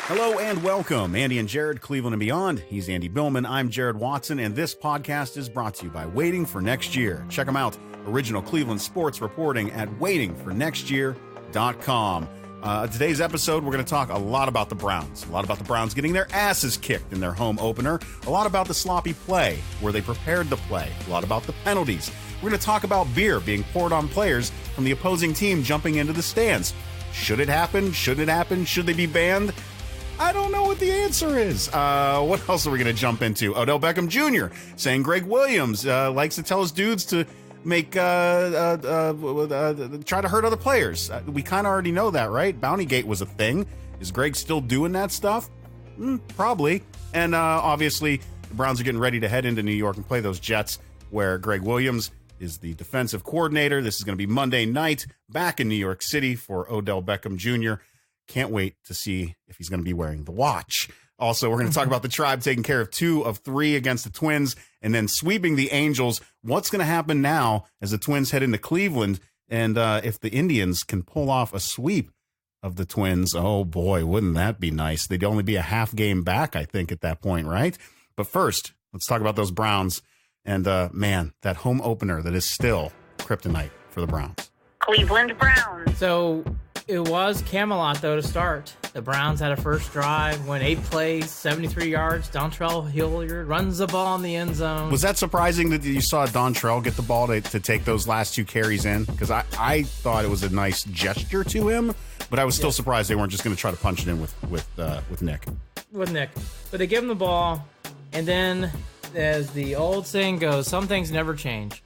Hello and welcome, Andy and Jared, Cleveland and beyond. He's Andy Billman. I'm Jared Watson, and this podcast is brought to you by Waiting for Next Year. Check them out. Original Cleveland sports reporting at waitingfornextyear.com. Today's episode, we're going to talk a lot about the Browns. A lot about the Browns getting their asses kicked in their home opener. A lot about the sloppy play, where they prepared the play. A lot about the penalties. We're going to talk about beer being poured on players from the opposing team jumping into the stands. Should it happen? Shouldn't it happen? Should they be banned? I don't know what the answer is. What else are we going to jump into? Odell Beckham Jr. saying Greg Williams likes to tell his dudes to make try to hurt other players. We kind of already know that, right? Bountygate was a thing. Is Greg still doing that stuff? Probably. And obviously, the Browns are getting ready to head into New York and play those Jets, where Greg Williams is the defensive coordinator. This is going to be Monday night back in New York City for Odell Beckham Jr. Can't wait to see if he's going to be wearing the watch. Also, we're going to talk about the Tribe taking care of 2 of 3 against the Twins and then sweeping the Angels. What's going to happen now as the Twins head into Cleveland? And if the Indians can pull off a sweep of the Twins, oh boy, wouldn't that be nice? They'd only be a half game back, I think, at that point, right? But first, let's talk about those Browns. And man, that home opener that is still kryptonite for the Browns. Cleveland Browns. So it was Camelot, though, to start. The Browns had a first drive, went 8 plays, 73 yards. Dontrell Hilliard runs the ball in the end zone. Was that surprising that you saw Dontrell get the ball to take those last 2 carries in? Because I thought it was a nice gesture to him, but I was still surprised they weren't just going to try to punch it in with Nick. With Nick. But they give him the ball, and then, as the old saying goes, some things never change.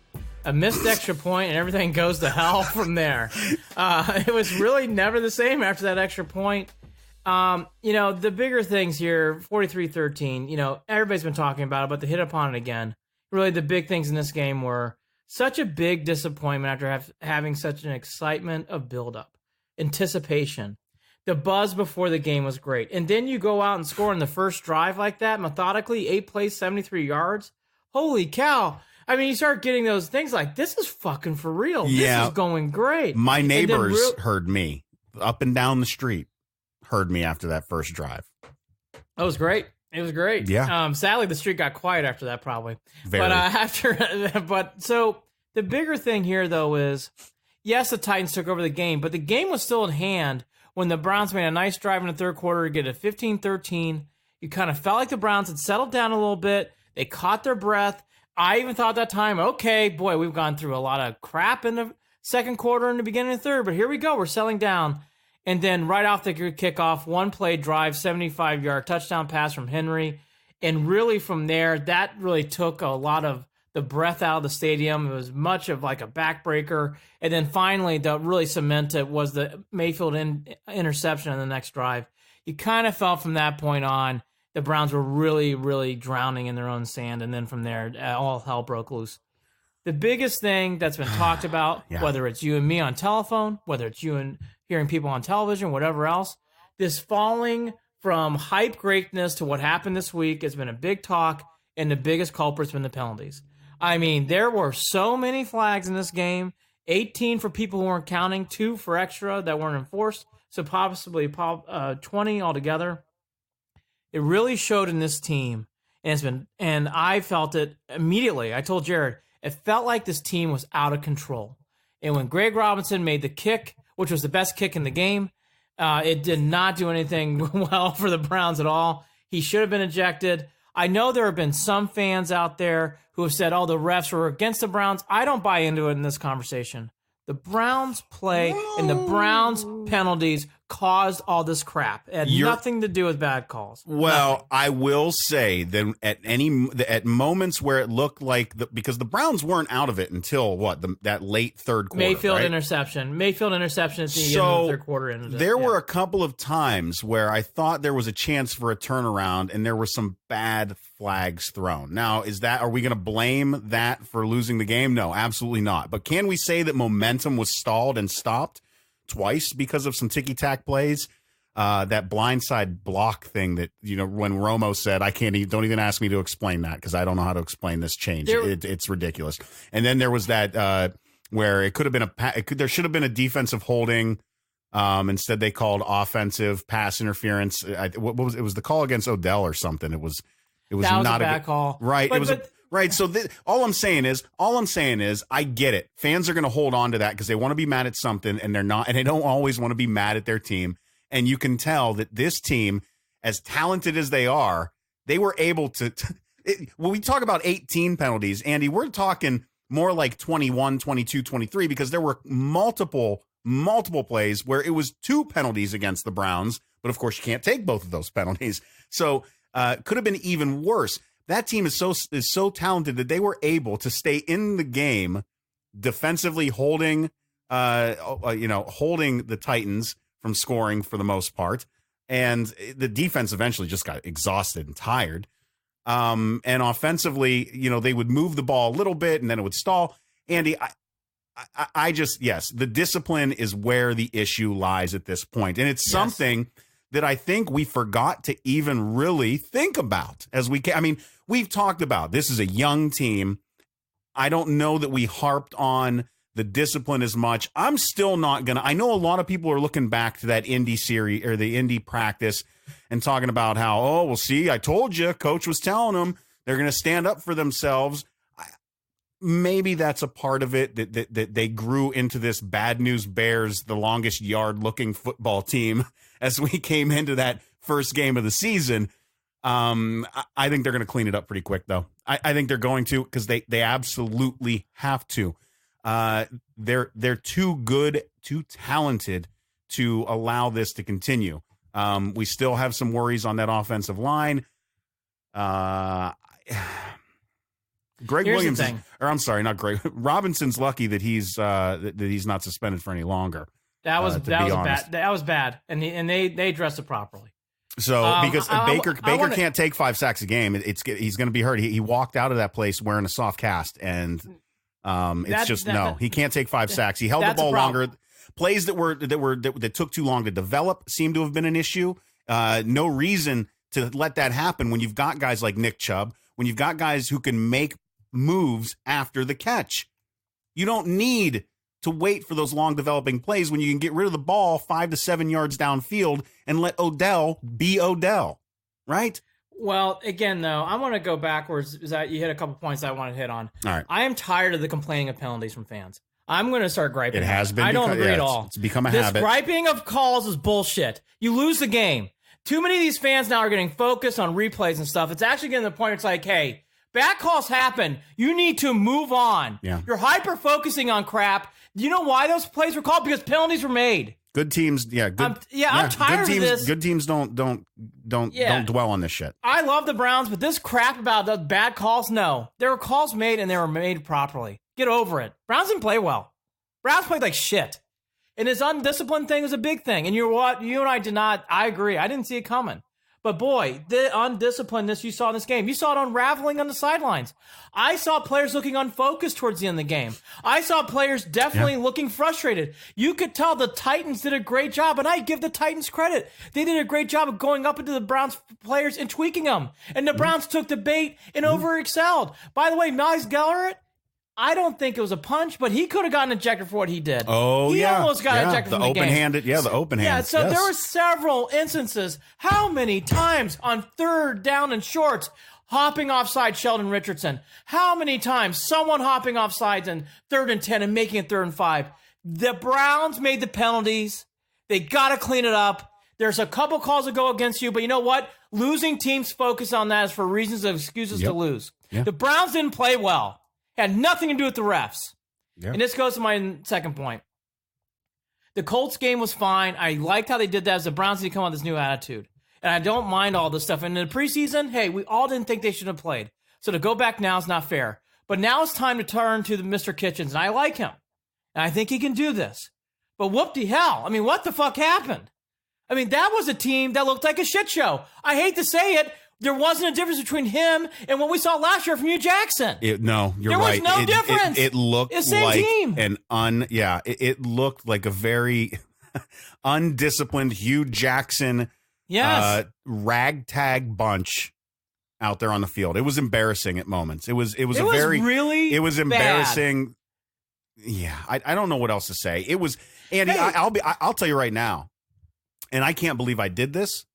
A missed extra point and everything goes to hell from there. It was really never the same after that extra point. The bigger things here, 43-13, everybody's been talking about it, but they hit upon it again. Really, the big things in this game were such a big disappointment after having such an excitement of buildup, anticipation. The buzz before the game was great. And then you go out and score in the first drive like that, methodically, 8 plays, 73 yards. Holy cow. I mean, you start getting those things like, this is fucking for real. Yeah. This is going great. My neighbors heard me up and down the street, heard me after that first drive. It was great. It was great. Yeah. Sadly, the street got quiet after that, probably. Very. So the bigger thing here, though, is, yes, the Titans took over the game, but the game was still in hand when the Browns made a nice drive in the third quarter to get a 15-13. You kind of felt like the Browns had settled down a little bit. They caught their breath. I even thought that time, okay, boy, we've gone through a lot of crap in the second quarter and the beginning of the third, but here we go. We're settling down. And then right off the kickoff, 1-play drive, 75-yard touchdown pass from Henry. And really from there, that really took a lot of the breath out of the stadium. It was much of like a backbreaker. And then finally, to really cement it was the Mayfield interception on the next drive. You kind of felt from that point on, the Browns were really, really drowning in their own sand, and then from there, all hell broke loose. The biggest thing that's been talked about, whether it's you and me on telephone, whether it's you and hearing people on television, whatever else, this falling from hype greatness to what happened this week has been a big talk, and the biggest culprit's been the penalties. I mean, there were so many flags in this game, 18 for people who weren't counting, 2 for extra that weren't enforced, so possibly 20 altogether. It really showed in this team, and I felt it immediately. I told Jared, it felt like this team was out of control. And when Greg Robinson made the kick, which was the best kick in the game, it did not do anything well for the Browns at all. He should have been ejected. I know there have been some fans out there who have said, the refs were against the Browns. I don't buy into it in this conversation. The Browns play and the Browns penalties caused all this crap. It had nothing to do with bad calls. Well, nothing. I will say that at moments where it looked like because the Browns weren't out of it until that late third quarter. Mayfield right? interception at the end of the third quarter. There were a couple of times where I thought there was a chance for a turnaround, and there were some bad flags thrown. Now, are we going to blame that for losing the game? No, absolutely not. But can we say that momentum was stalled and stopped twice because of some ticky-tack plays? That blindside block thing that, when Romo said, don't even ask me to explain that because I don't know how to explain this change. It's ridiculous. And then there was that where it could have been there should have been a defensive holding Instead, they called offensive pass interference. What was it? Was the call against Odell or something? It was that not a bad call, right? Right. So all I'm saying is, I get it. Fans are going to hold on to that because they want to be mad at something, and they're not, and they don't always want to be mad at their team. And you can tell that this team, as talented as they are, they were able to. When we talk about 18 penalties, Andy, we're talking more like 21, 22, 23, because there were multiple plays where it was 2 penalties against the Browns. But of course, you can't take both of those penalties. So could have been even worse. That team is so talented that they were able to stay in the game defensively, holding the Titans from scoring for the most part. And the defense eventually just got exhausted and tired. And offensively, they would move the ball a little bit and then it would stall. Andy, I just, yes, the discipline is where the issue lies at this point. And it's something that I think we forgot to even really think about as we can. I mean, we've talked about this is a young team. I don't know that we harped on the discipline as much. I'm still not going to. I know a lot of people are looking back to that Indy series or the Indy practice and talking about how, oh, well, see, I told you, coach was telling them they're going to stand up for themselves. Maybe that's a part of it that they grew into this bad news Bears, the longest yard looking football team as we came into that first game of the season. I think they're going to clean it up pretty quick, though. I think they're going to because they absolutely have to. They're too good, too talented to allow this to continue. We still have some worries on that offensive line. Greg Here's Williams, the thing. I'm sorry, not Greg. Robinson's lucky that he's not suspended for any longer. That was bad. That was bad, and they addressed it properly. So because Baker can't take 5 sacks a game, he's going to be hurt. He walked out of that place wearing a soft cast, and he can't take 5 sacks. He held the ball longer. Plays that took too long to develop seem to have been an issue. No reason to let that happen when you've got guys like Nick Chubb, when you've got guys who can make moves after the catch. You don't need to wait for those long developing plays when you can get rid of the ball 5 to 7 yards downfield and let Odell be Odell, right? Well, again, though, I want to go backwards. Is that you hit a couple points I want to hit on. All right. I am tired of the complaining of penalties from fans. I'm going to start griping. It has been. I don't agree at all. It's become a habit. This griping of calls is bullshit. You lose the game. Too many of these fans now are getting focused on replays and stuff. It's actually getting to the point where it's like, hey, bad calls happen. You need to move on. Yeah. You're hyper-focusing on crap. You know why those plays were called? Because penalties were made. Good teams, I'm tired of this. Good teams don't dwell on this shit. I love the Browns, but this crap about the bad calls, no. There were calls made, and they were made properly. Get over it. Browns didn't play well. Browns played like shit. And this undisciplined thing is a big thing. And you know what? You and I did not. I agree. I didn't see it coming. But boy, the undisciplinedness you saw in this game, you saw it unraveling on the sidelines. I saw players looking unfocused towards the end of the game. I saw players definitely looking frustrated. You could tell the Titans did a great job, and I give the Titans credit. They did a great job of going up into the Browns players and tweaking them. And the Browns took the bait and overexcelled. By the way, Miles Garrett, I don't think it was a punch, but he could have gotten ejected for what he did. Oh, he almost got ejected from the game. The open-handed. Yeah, so there were several instances. How many times on 3rd down and shorts, hopping offside Sheldon Richardson? How many times someone hopping offsides in 3rd and 10 and making it 3rd and 5? The Browns made the penalties. They got to clean it up. There's a couple calls that go against you, but you know what? Losing teams focus on that is for reasons of excuses to lose. Yep. The Browns didn't play well. Had nothing to do with the refs. Yep. And this goes to my second point. The Colts game was fine. I liked how they did that as the Browns need to come on this new attitude. And I don't mind all this stuff. And in the preseason, hey, we all didn't think they should have played. So to go back now is not fair. But now it's time to turn to the Mr. Kitchens. And I like him. And I think he can do this. But whoop-de-hell. I mean, what the fuck happened? I mean, that was a team that looked like a shit show. I hate to say it. There wasn't a difference between him and what we saw last year from Hugh Jackson. No, you're right. There was no difference. It looked it's same like team. It looked like a very undisciplined Hugh Jackson ragtag bunch out there on the field. It was embarrassing at moments. It was embarrassing. Bad. Yeah, I don't know what else to say. It was Andy. Hey. I'll tell you right now, and I can't believe I did this,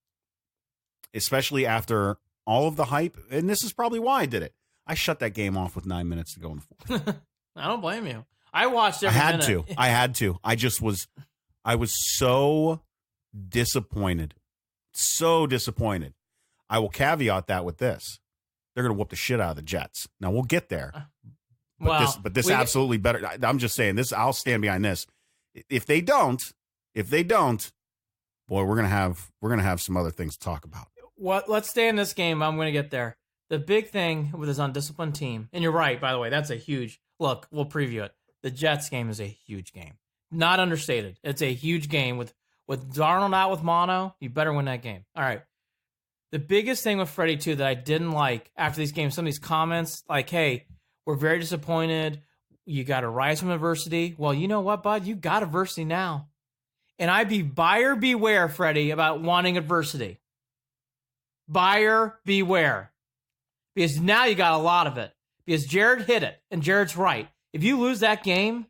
especially after all of the hype. And this is probably why I did it. I shut that game off with 9 minutes to go in the fourth. I don't blame you. I watched every minute. I had to. I was so disappointed. So disappointed. I will caveat that with this. They're going to whoop the shit out of the Jets. Now, we'll get there. But this absolutely better. I'm just saying this. I'll stand behind this. If they don't, boy, we're going to have some other things to talk about. Let's stay in this game. I'm going to get there. The big thing with this undisciplined team, and you're right, by the way, that's a huge look. We'll preview it. The Jets game is a huge game. Not understated. It's a huge game with Darnold out with mono. You better win that game. All right. The biggest thing with Freddie, too, that I didn't like after these games, some of these comments like, hey, we're very disappointed. You got to rise from adversity. Well, you know what, bud? You got adversity now. And I'd be buyer beware, Freddie, about wanting adversity. Buyer beware. Because now you got a lot of it. Because Jared hit it, and Jared's right. If you lose that game,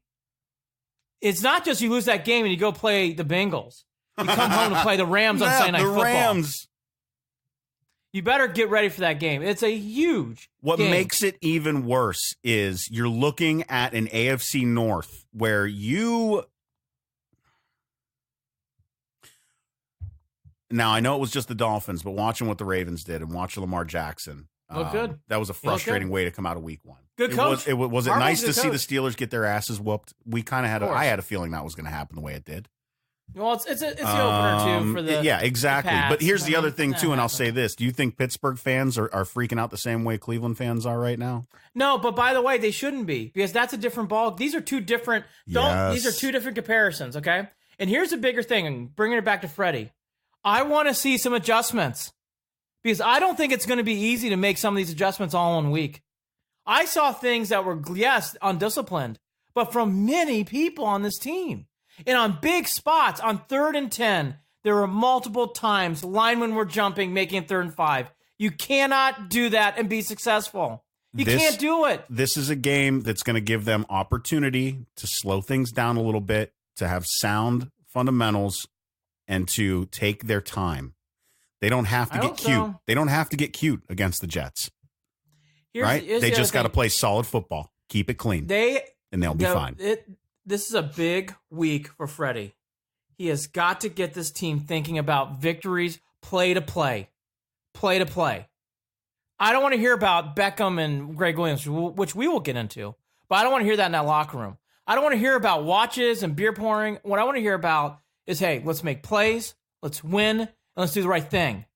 it's not just you lose that game and you go play the Bengals. You come home to play the Rams on Sunday Night Football. Rams. You better get ready for that game. It's a huge game. Makes it even worse is you're looking at an AFC North where you... Now, I know it was just the Dolphins, but watching what the Ravens did and watching Lamar Jackson... Looked good. That was a frustrating way to come out of week one. Good coach. Was it nice to see the Steelers get their asses whooped? We kind of had. I had a feeling that was going to happen the way it did. Well, it's the opener too for the exactly. The but here's the other thing too, and I'll say this: do you think Pittsburgh fans are freaking out the same way Cleveland fans are right now? No, but by the way, they shouldn't be because that's a different ball. These are two different. These are two different comparisons. Okay, and here's the bigger thing, and bringing it back to Freddie, I want to see some adjustments. Because I don't think it's going to be easy to make some of these adjustments all in 1 week. I saw things that were, yes, undisciplined, but from many people on this team. And on big spots, on 3rd and 10, there were multiple times linemen were jumping, making it 3rd and 5. You cannot do that and be successful. You can't do it. This is a game that's going to give them opportunity to slow things down a little bit, to have sound fundamentals, and to take their time. They don't have to get cute. So. They don't have to get cute against the Jets. Here's they just got to play solid football. Keep it clean. And they'll be fine. This is a big week for Freddie. He has got to get this team thinking about victories, play to play. Play to play. I don't want to hear about Beckham and Greg Williams, which we will get into, but I don't want to hear that in that locker room. I don't want to hear about watches and beer pouring. What I want to hear about is, hey, let's make plays, let's win, and let's do the right thing.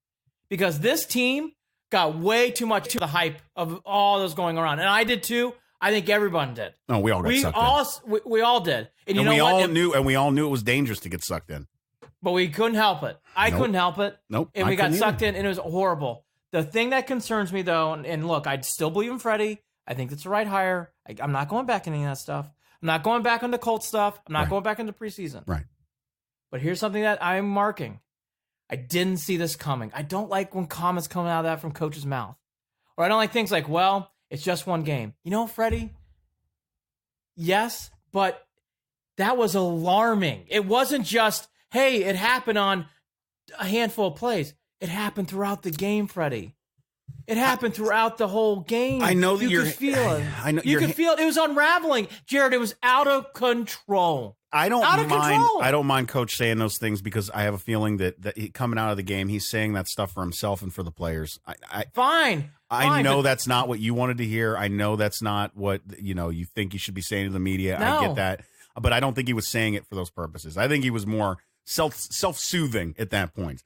Because this team got way too much to the hype of all those going around. And I did too. I think everyone did. No, we all got sucked in. We all did. And we all knew it was dangerous to get sucked in. But we couldn't help it. I couldn't help it. Nope. And we got sucked in, and it was horrible. The thing that concerns me, though, and look, I still believe in Freddie. I think it's the right hire. I'm not going back into any of that stuff. I'm not going back into Colts stuff. I'm not going back into preseason. Right. But here's something that I'm marking. I didn't see this coming. I don't like when comments come out of that from coach's mouth. Or I don't like things like, well, it's just one game. You know, Freddie? Yes, but that was alarming. It wasn't just, hey, it happened on a handful of plays. It happened throughout the game, Freddie. It happened throughout the whole game. I know that you could feel it. I know you could feel it. It was unraveling, Jared. It was out of control. I don't mind Coach saying those things because I have a feeling that coming out of the game, he's saying that stuff for himself and for the players. Fine. I know that's not what you wanted to hear. I know that's not what you think you should be saying to the media. No. I get that, but I don't think he was saying it for those purposes. I think he was more self-soothing at that point.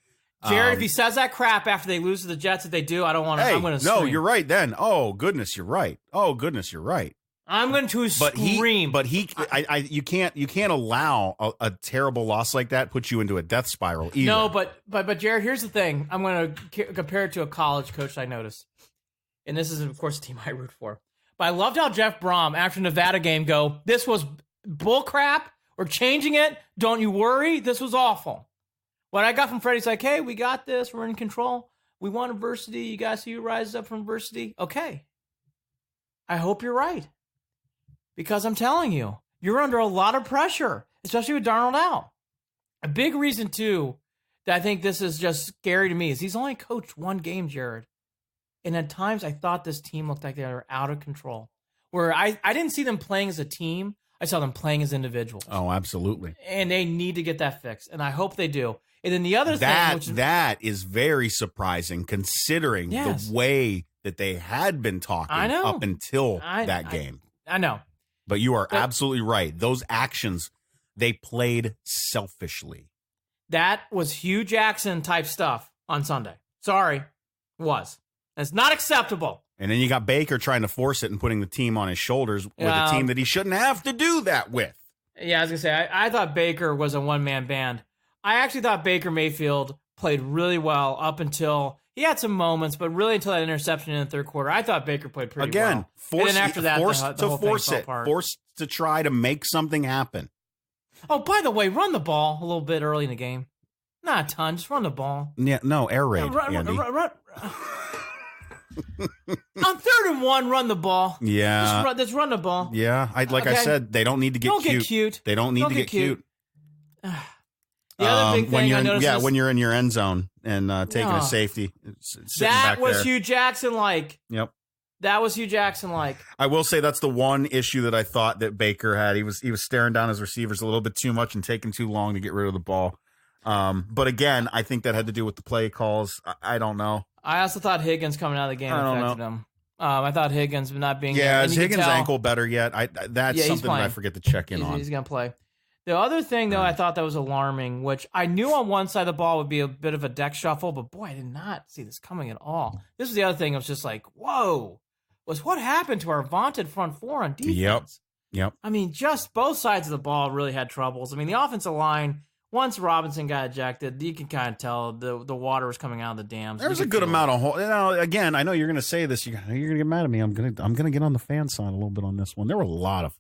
Jared, if he says that crap after they lose to the Jets, if they do, I don't want to. Hey, I'm going to no, scream. You're right. Then, oh goodness, you're right. Oh goodness, you're right. I'm going to scream. You can't allow a terrible loss like that put you into a death spiral either. No, but Jared, here's the thing. I'm going to compare it to a college coach I noticed, and this is of course a team I root for. But I loved how Jeff Brom after Nevada game this was bull crap. We're changing it. Don't you worry. This was awful. What I got from Freddie's like, hey, we got this. We're in control. We want adversity. You guys see who rises up from adversity? Okay. I hope you're right. Because I'm telling you, you're under a lot of pressure, especially with Darnold out. A big reason, too, that I think this is just scary to me is he's only coached one game, Jared. And at times I thought this team looked like they were out of control. Where I didn't see them playing as a team. I saw them playing as individuals. Oh, absolutely. And they need to get that fixed. And I hope they do. And then the other thing, which that is very surprising considering the way that they had been talking up until that game. I know. But you are absolutely right. Those actions, they played selfishly. That was Hugh Jackson type stuff on Sunday. Sorry, was. That's not acceptable. And then you got Baker trying to force it and putting the team on his shoulders with a team that he shouldn't have to do that with. Yeah, I was going to say, I thought Baker was a one-man band. I actually thought Baker Mayfield played really well up until he had some moments, but really until that interception in the third quarter, I thought Baker played pretty well. Forced Forced to try to make something happen. Oh, by the way, run the ball a little bit early in the game. Not a ton, just run the ball. Yeah, no, air raid, Andy. On 3rd and 1, run the ball. Yeah. Just run the ball. Yeah, I said, they don't need to get cute. Get cute. They don't need to get cute. The other big thing I noticed when you're in your end zone and taking a safety. That was Hugh Jackson-like. Yep. That was Hugh Jackson-like. I will say that's the one issue that I thought that Baker had. He was staring down his receivers a little bit too much and taking too long to get rid of the ball. But again, I think that had to do with the play calls. I don't know. I also thought Higgins coming out of the game affected him. I thought Higgins not being there. Is Higgins' ankle better yet? That's something that I forget to check in on. He's going to play. The other thing, though, I thought that was alarming, which I knew on one side of the ball would be a bit of a deck shuffle, but boy, I did not see this coming at all. This was the other thing. I was just like, whoa, was what happened to our vaunted front four on defense? Yep. I mean, just both sides of the ball really had troubles. I mean, the offensive line, once Robinson got ejected, you can kind of tell the water was coming out of the dams. There was a good amount of again, I know you're going to say this. You're going to get mad at me. I'm going to get on the fan side a little bit on this one. There were a lot of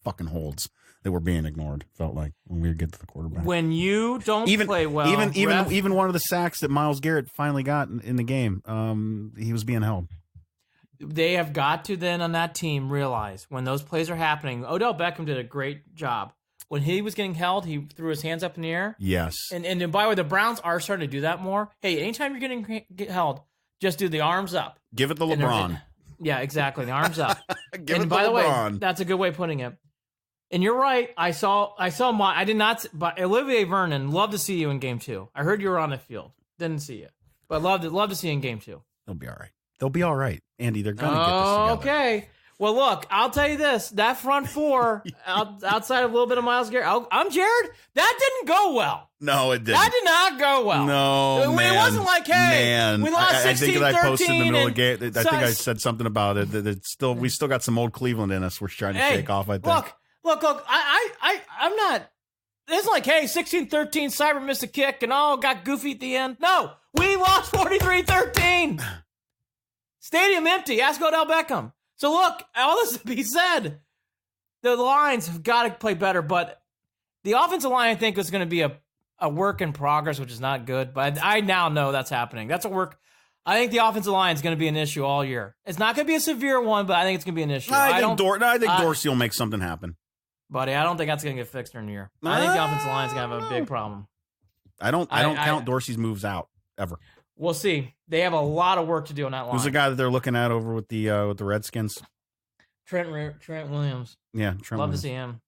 fucking holds that were being ignored. Felt like when we get to the quarterback. When you don't play well, even one of the sacks that Myles Garrett finally got in the game, he was being held. They have got to then on that team realize when those plays are happening. Odell Beckham did a great job. When he was getting held, he threw his hands up in the air. Yes. And by the way, the Browns are starting to do that more. Hey, anytime you're getting held, just do the arms up. Give it the LeBron. Yeah, exactly. The arms up. Give it by the way, that's a good way of putting it. And you're right. I did not. But Olivier Vernon, love to see you in game 2. I heard you were on the field. Didn't see you, but love to see you in game 2. They'll be all right, Andy. They're gonna get this together. Okay. Well, look, I'll tell you this. That front four, outside of a little bit of Myles Garrett, I'm Jared. That didn't go well. No, it didn't. That did not go well. No, man. It wasn't like, hey, we lost 16-13. I think that I posted in the middle of the game. I think I said something about it. That we still got some old Cleveland in us. We're trying to shake off, I think. Look. I'm not. It's like, hey, 16-13, Cyber missed a kick and got goofy at the end. No, we lost 43-13. Stadium empty. Ask Odell Beckham. So look, all this to be said, the lines have got to play better, but the offensive line, I think, is going to be a work in progress, which is not good, but I now know that's happening. That's a work. I think the offensive line is going to be an issue all year. It's not going to be a severe one, but I think it's going to be an issue. I think Dorsey will make something happen. Buddy, I don't think that's going to get fixed during the year. I think the offensive line is going to have a big problem. I don't count Dorsey's moves out, ever. We'll see. They have a lot of work to do on that line. Who's the guy that they're looking at over with the Redskins? Trent Williams. Yeah, Trent. Love Williams. to see him.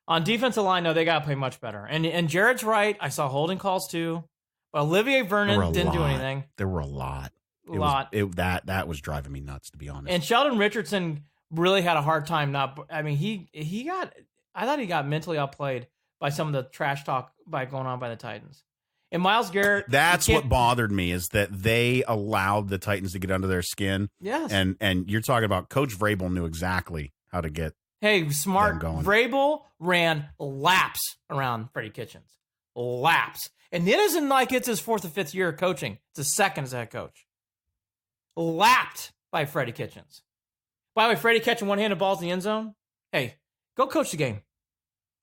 On defensive line, no, they got to play much better. And Jared's right. I saw holding calls too. But Olivier Vernon didn't do anything. There were a lot. That was driving me nuts, to be honest. And Sheldon Richardson really had a hard time I thought he got mentally outplayed by some of the trash talk going on by the Titans. And Myles Garrett. That's what bothered me, is that they allowed the Titans to get under their skin. Yes. And you're talking about Coach Vrabel knew exactly how to get. Hey, smart. Vrabel ran laps around Freddie Kitchens. Laps. And it isn't like it's his 4th or 5th year of coaching. It's his 2nd as a head coach. Lapped by Freddie Kitchens. By the way, Freddie catching one-handed balls in the end zone. Hey, go coach the game.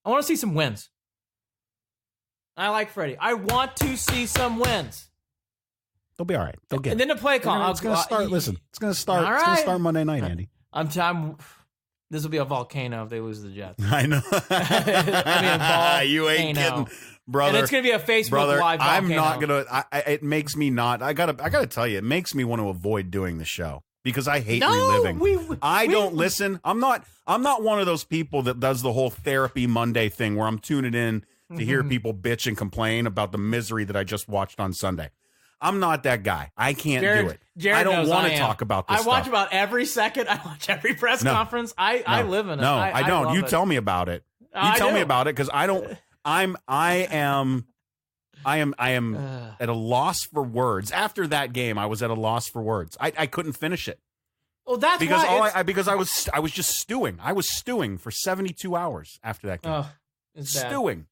I want to see some wins. I like Freddie. I want to see some wins. They'll be all right. They'll get. And then the play call. It's going to start. Listen, it's going to start. All right. It's going to start Monday night, Andy. I'm This will be a volcano if they lose to the Jets. I know. You ain't kidding, brother. And it's gonna be a Facebook Live volcano. I'm not gonna. It makes me not. I gotta tell you, it makes me want to avoid doing the show because I hate reliving. I don't listen. I'm not one of those people that does the whole therapy Monday thing where I'm tuning in to hear people bitch and complain about the misery that I just watched on Sunday. I'm not that guy. I can't do it. Jared I don't want to am. talk about this I watch stuff. about every second. I watch every press conference. I live in it. No, I don't. You tell me about it. You tell me about it because I don't. I am at a loss for words. After that game, I was at a loss for words. I couldn't finish it. Well, that's because why because I was just stewing. I was stewing for 72 hours after that game. It's bad. Stewing.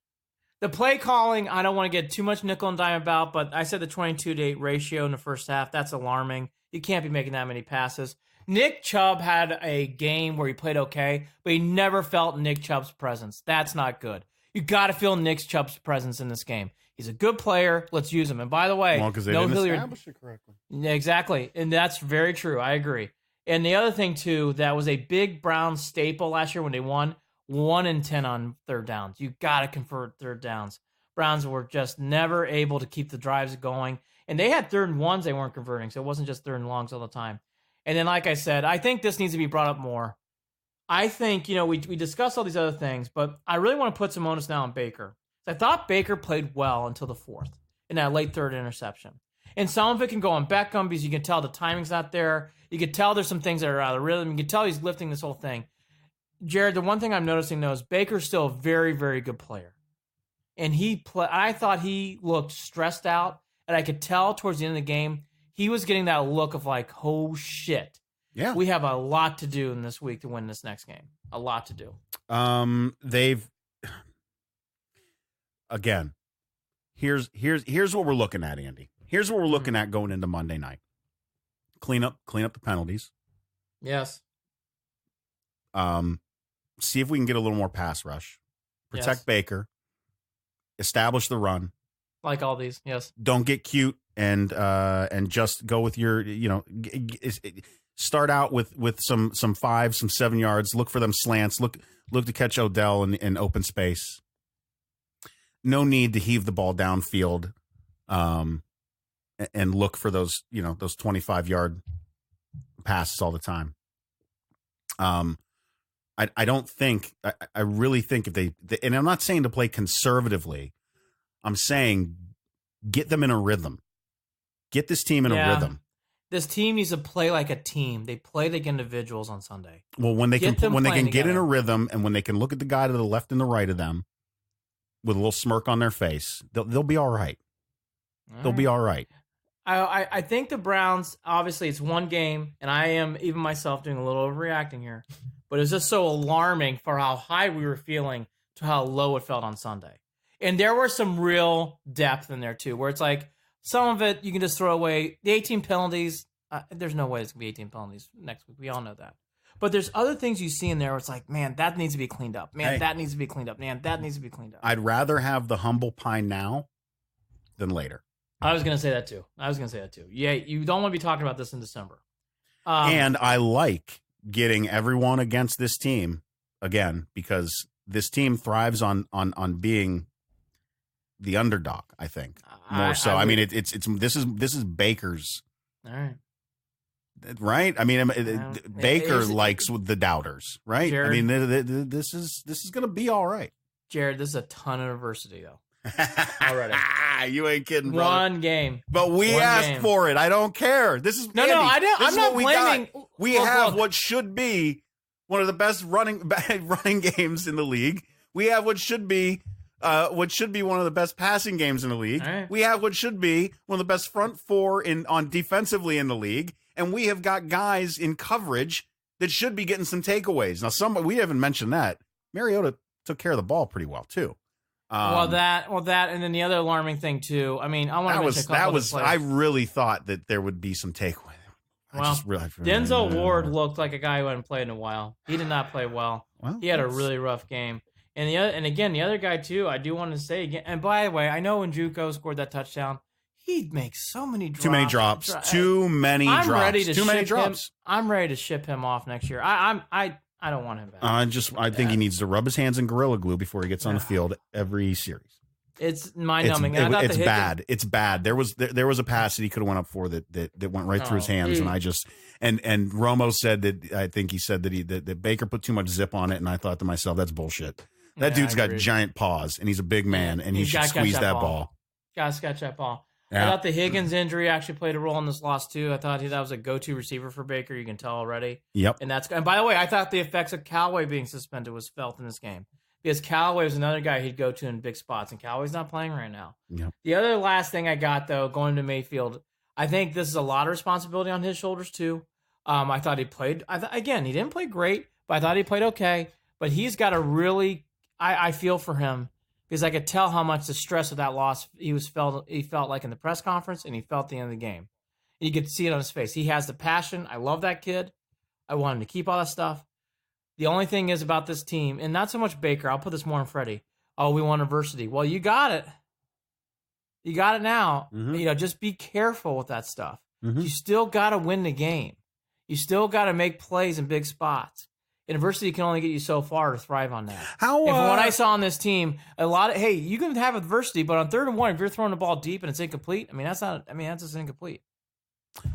The play calling, I don't want to get too much nickel and dime about, but I said the 22-8 ratio in the first half. That's alarming. You can't be making that many passes. Nick Chubb had a game where he played okay, but he never felt Nick Chubb's presence. That's not good. You got to feel Nick Chubb's presence in this game. He's a good player. Let's use him. And by the way, because they didn't establish it correctly. Exactly, and that's very true. I agree. And the other thing, too, that was a big Browns staple last year when they won, 1 in 10 on third downs. You got to convert third downs. Browns were just never able to keep the drives going. And they had third and ones they weren't converting, so it wasn't just third and longs all the time. And then, like I said, I think this needs to be brought up more. I think, we discussed all these other things, but I really want to put some onus now on Baker. I thought Baker played well until the fourth in that late third interception. And some of it can go on Beckham because you can tell the timing's not there. You can tell there's some things that are out of rhythm. You can tell he's lifting this whole thing. Jared, the one thing I'm noticing, though, is Baker's still a very, very good player. And I thought he looked stressed out, and I could tell towards the end of the game, he was getting that look of like, oh, shit. Yeah. We have a lot to do in this week to win this next game. A lot to do. Again, here's what we're looking at, Andy. Here's what we're looking at going into Monday night. Clean up the penalties. Yes. See if we can get a little more pass rush. Protect Baker. Establish the run. Like all these, yes. Don't get cute and just go with your, start out with some 5, some 7 yards. Look for them slants. Look to catch Odell in open space. No need to heave the ball downfield, and look for those 25-yard passes all the time. I don't think I really think if they and I'm not saying to play conservatively. I'm saying get them in a rhythm. Get this team in a rhythm. This team needs to play like a team. They play like individuals on Sunday. Well, when they can get in a rhythm and when they can look at the guy to the left and the right of them with a little smirk on their face, they'll be all right. They'll be all right. I think the Browns, obviously it's one game, and I am even myself doing a little overreacting here, but it's just so alarming for how high we were feeling to how low it felt on Sunday. And there were some real depth in there too, where it's like some of it you can just throw away. The 18 penalties, there's no way it's going to be 18 penalties next week. We all know that. But there's other things you see in there where it's like, man, that needs to be cleaned up. Man, that needs to be cleaned up. Man, that needs to be cleaned up. I'd rather have the humble pie now than later. I was going to say that too. Yeah, you don't want to be talking about this in December. And I like getting everyone against this team again because this team thrives on being the underdog. I think more so. I mean, this is Baker's. All right. Right. I mean, Baker likes the doubters. Right. Jared, I mean, this is going to be all right. Jared, this is a ton of adversity though. Already. You ain't kidding, brother. One game. But we asked for it. I don't care. This is no. I don't. I'm not blaming. We have what should be one of the best running games in the league. We have what should be one of the best passing games in the league. Right. We have what should be one of the best front four on defensively in the league, and we have got guys in coverage that should be getting some takeaways. Now, we haven't mentioned that Mariota took care of the ball pretty well too. That, and then the other alarming thing too. I mean, I want to mention a couple of players. I really thought that there would be some takeaway. Denzel Ward looked like a guy who hadn't played in a while. He did not play well. He had a really rough game. And the other guy too. I do want to say again. And by the way, I know when Juco scored that touchdown, he makes so many drops. Too many drops. I'm ready to Too many drops. I'm ready to ship him off next year. I I don't want him back. I think he needs to rub his hands in Gorilla Glue before he gets on the field every series. It's mind-numbing. It's bad. It's bad. There was a pass that he could have went up for that went right through his hands, and I just and Romo said that I think he said that Baker put too much zip on it, and I thought to myself, that's bullshit. That dude's got giant paws, and he's a big man, and he should squeeze that ball. Gotta catch that ball. Yeah. I thought the Higgins injury actually played a role in this loss too. I thought that was a go-to receiver for Baker. You can tell already. Yep. And by the way, I thought the effects of Callaway being suspended was felt in this game because Callaway was another guy he'd go to in big spots, and Callaway's not playing right now. Yep. The other last thing I got though, going to Mayfield, I think this is a lot of responsibility on his shoulders too. I thought he played. Again, he didn't play great, but I thought he played okay. But he's got a really. I feel for him. Because I could tell how much the stress of that loss he felt like in the press conference, and he felt at the end of the game. You could see it on his face. He has the passion. I love that kid. I want him to keep all that stuff. The only thing is about this team, and not so much Baker. I'll put this more on Freddie. Oh, we want adversity. Well, you got it. You got it now. Mm-hmm. Just be careful with that stuff. Mm-hmm. You still got to win the game. You still got to make plays in big spots. Adversity can only get you so far to thrive on that. From what I saw on this team, you can have adversity, but on 3rd and 1, if you're throwing the ball deep and it's incomplete, that's just incomplete.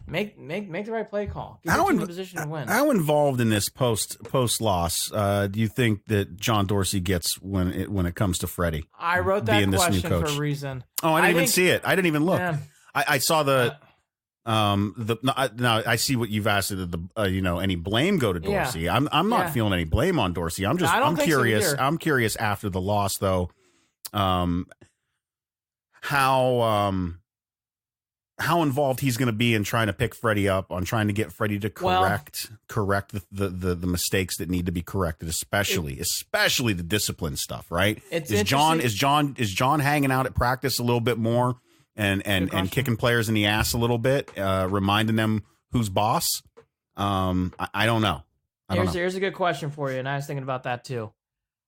Make the right play call. Get your team in a position to win. How involved in this post loss do you think that John Dorsey gets when it comes to Freddie? I wrote that question for a reason. Oh, I didn't even see it. I didn't even look. I saw the. Now I see what you've asked. Any blame go to Dorsey? Yeah. I'm not feeling any blame on Dorsey. I'm curious. So I'm curious after the loss though, how involved he's going to be in trying to pick Freddie up, on trying to get Freddie to correct the mistakes that need to be corrected, especially the discipline stuff. Right? Is John hanging out at practice a little bit more? And kicking players in the ass a little bit, reminding them who's boss. I don't know. Here's a good question for you, and I was thinking about that too.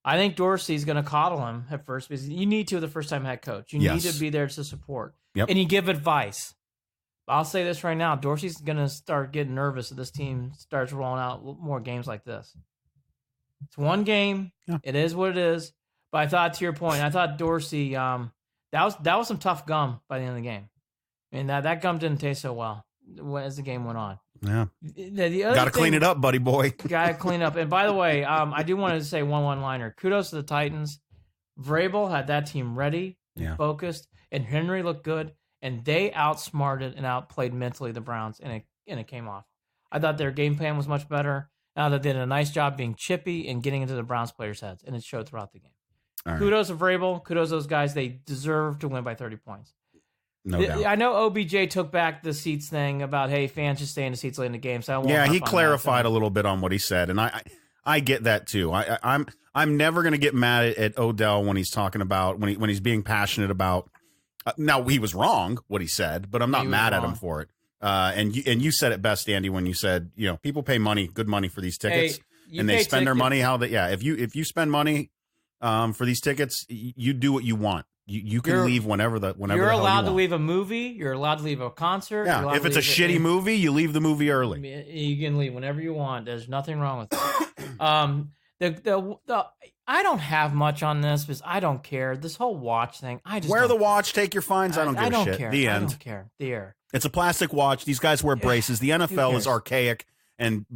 I think Dorsey's going to coddle him at first because you need to the first-time head coach. You need to be there to support, and you give advice. I'll say this right now: Dorsey's going to start getting nervous if this team starts rolling out more games like this. It's one game. Yeah. It is what it is. But I thought, to your point, Dorsey. That was some tough gum by the end of the game. I mean, that gum didn't taste so well as the game went on. Yeah. Got to clean it up, buddy boy. Got to clean up. And by the way, I do want to say one-liner. Kudos to the Titans. Vrabel had that team ready, focused, and Henry looked good, and they outsmarted and outplayed mentally the Browns, and it came off. I thought their game plan was much better. Now they did a nice job being chippy and getting into the Browns players' heads, and it showed throughout the game. Right. Kudos to Vrabel. Kudos to those guys. They deserve to win by 30 points. No doubt. I know OBJ took back the seats thing about, hey, fans should stay in the seats late in the game. So he clarified a little bit on what he said, and I get that too. I'm never going to get mad at Odell when he's talking about when he's being passionate about. Now he was wrong what he said, but I'm not mad at him for it. And you said it best, Andy, when you said people pay good money for these tickets, and they spend their money if you spend money. For these tickets, you do what you want. You can leave whenever you're allowed to leave a movie. You're allowed to leave a concert. Yeah, if it's a shitty movie, you leave the movie early. You can leave whenever you want. There's nothing wrong with that. I don't have much on this because I don't care. This whole watch thing, I just wear the watch, take your fines. I don't give a shit. Care. The end. I don't care. The air. It's a plastic watch. These guys wear braces. The NFL is archaic and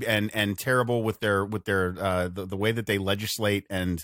terrible with their the way that they legislate and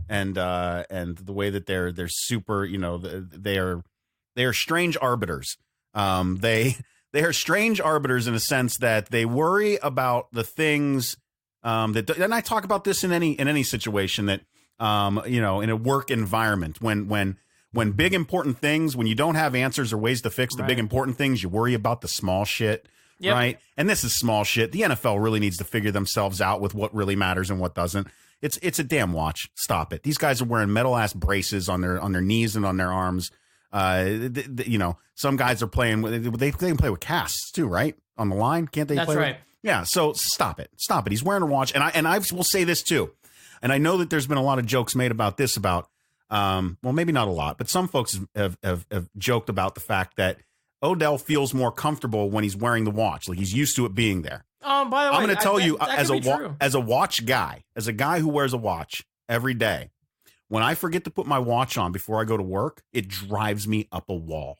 the way that they're super, they are strange arbiters. They are strange arbiters in a sense that they worry about the things and I talk about this in any situation that in a work environment when big important things, when you don't have answers or ways to fix the big important things, you worry about the small shit. Yep. Right. And this is small shit. The NFL really needs to figure themselves out with what really matters and what doesn't. It's a damn watch. Stop it. These guys are wearing metal ass braces on their knees and on their arms. Some guys are playing. They can play with casts too, right? On the line, can't they? That's right. Yeah. So stop it. He's wearing a watch, and I will say this too. And I know that there's been a lot of jokes made about this. Maybe not a lot, but some folks have joked about the fact that Odell feels more comfortable when he's wearing the watch, like he's used to it being there. By the way, I'm going to tell you, that as could be true. a watch guy, as a guy who wears a watch every day, when I forget to put my watch on before I go to work, it drives me up a wall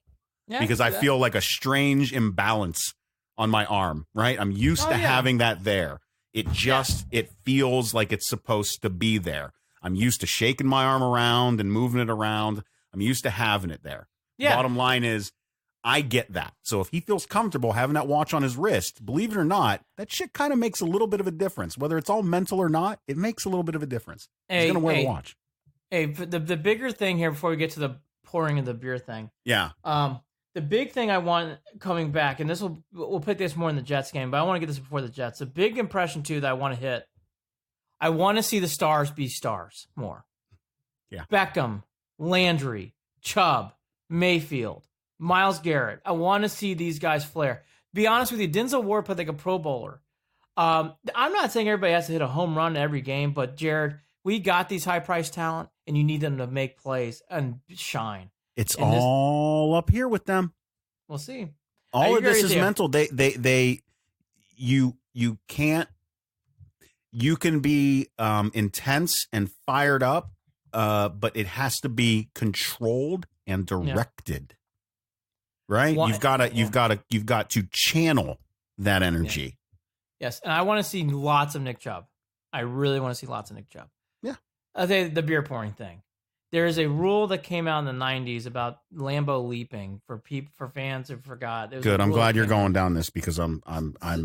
because I feel like a strange imbalance on my arm, right? I'm used to having that there. It just, it feels like it's supposed to be there. I'm used to shaking my arm around and moving it around. I'm used to having it there. Yeah. Bottom line is, I get that. So if he feels comfortable having that watch on his wrist, believe it or not, that shit kind of makes a little bit of a difference. Whether it's all mental or not, it makes a little bit of a difference. He's going to wear a watch. Hey, the bigger thing here before we get to the pouring of the beer thing. Yeah. The big thing I want coming back, and we'll put this more in the Jets game, but I want to get this before the Jets. A big impression too that I want to hit. I want to see the stars be stars more. Yeah. Beckham, Landry, Chubb, Mayfield, Myles Garrett. I want to see these guys flare. Be honest with you, Denzel Ward played like a Pro Bowler. I'm not saying everybody has to hit a home run every game, but Jared, we got these high-priced talent, and you need them to make plays and shine. It's all up here with them. We'll see. All of this is mental. You can be intense and fired up, but it has to be controlled and directed. Right? You've got to channel that energy. Yeah. Yes, and I want to see lots of Nick Chubb. I really want to see lots of Nick Chubb. Yeah. I'll tell you the beer pouring thing. There is a rule that came out in the 90s about Lambeau leaping for fans who forgot. Good. I'm glad you're going down this because I'm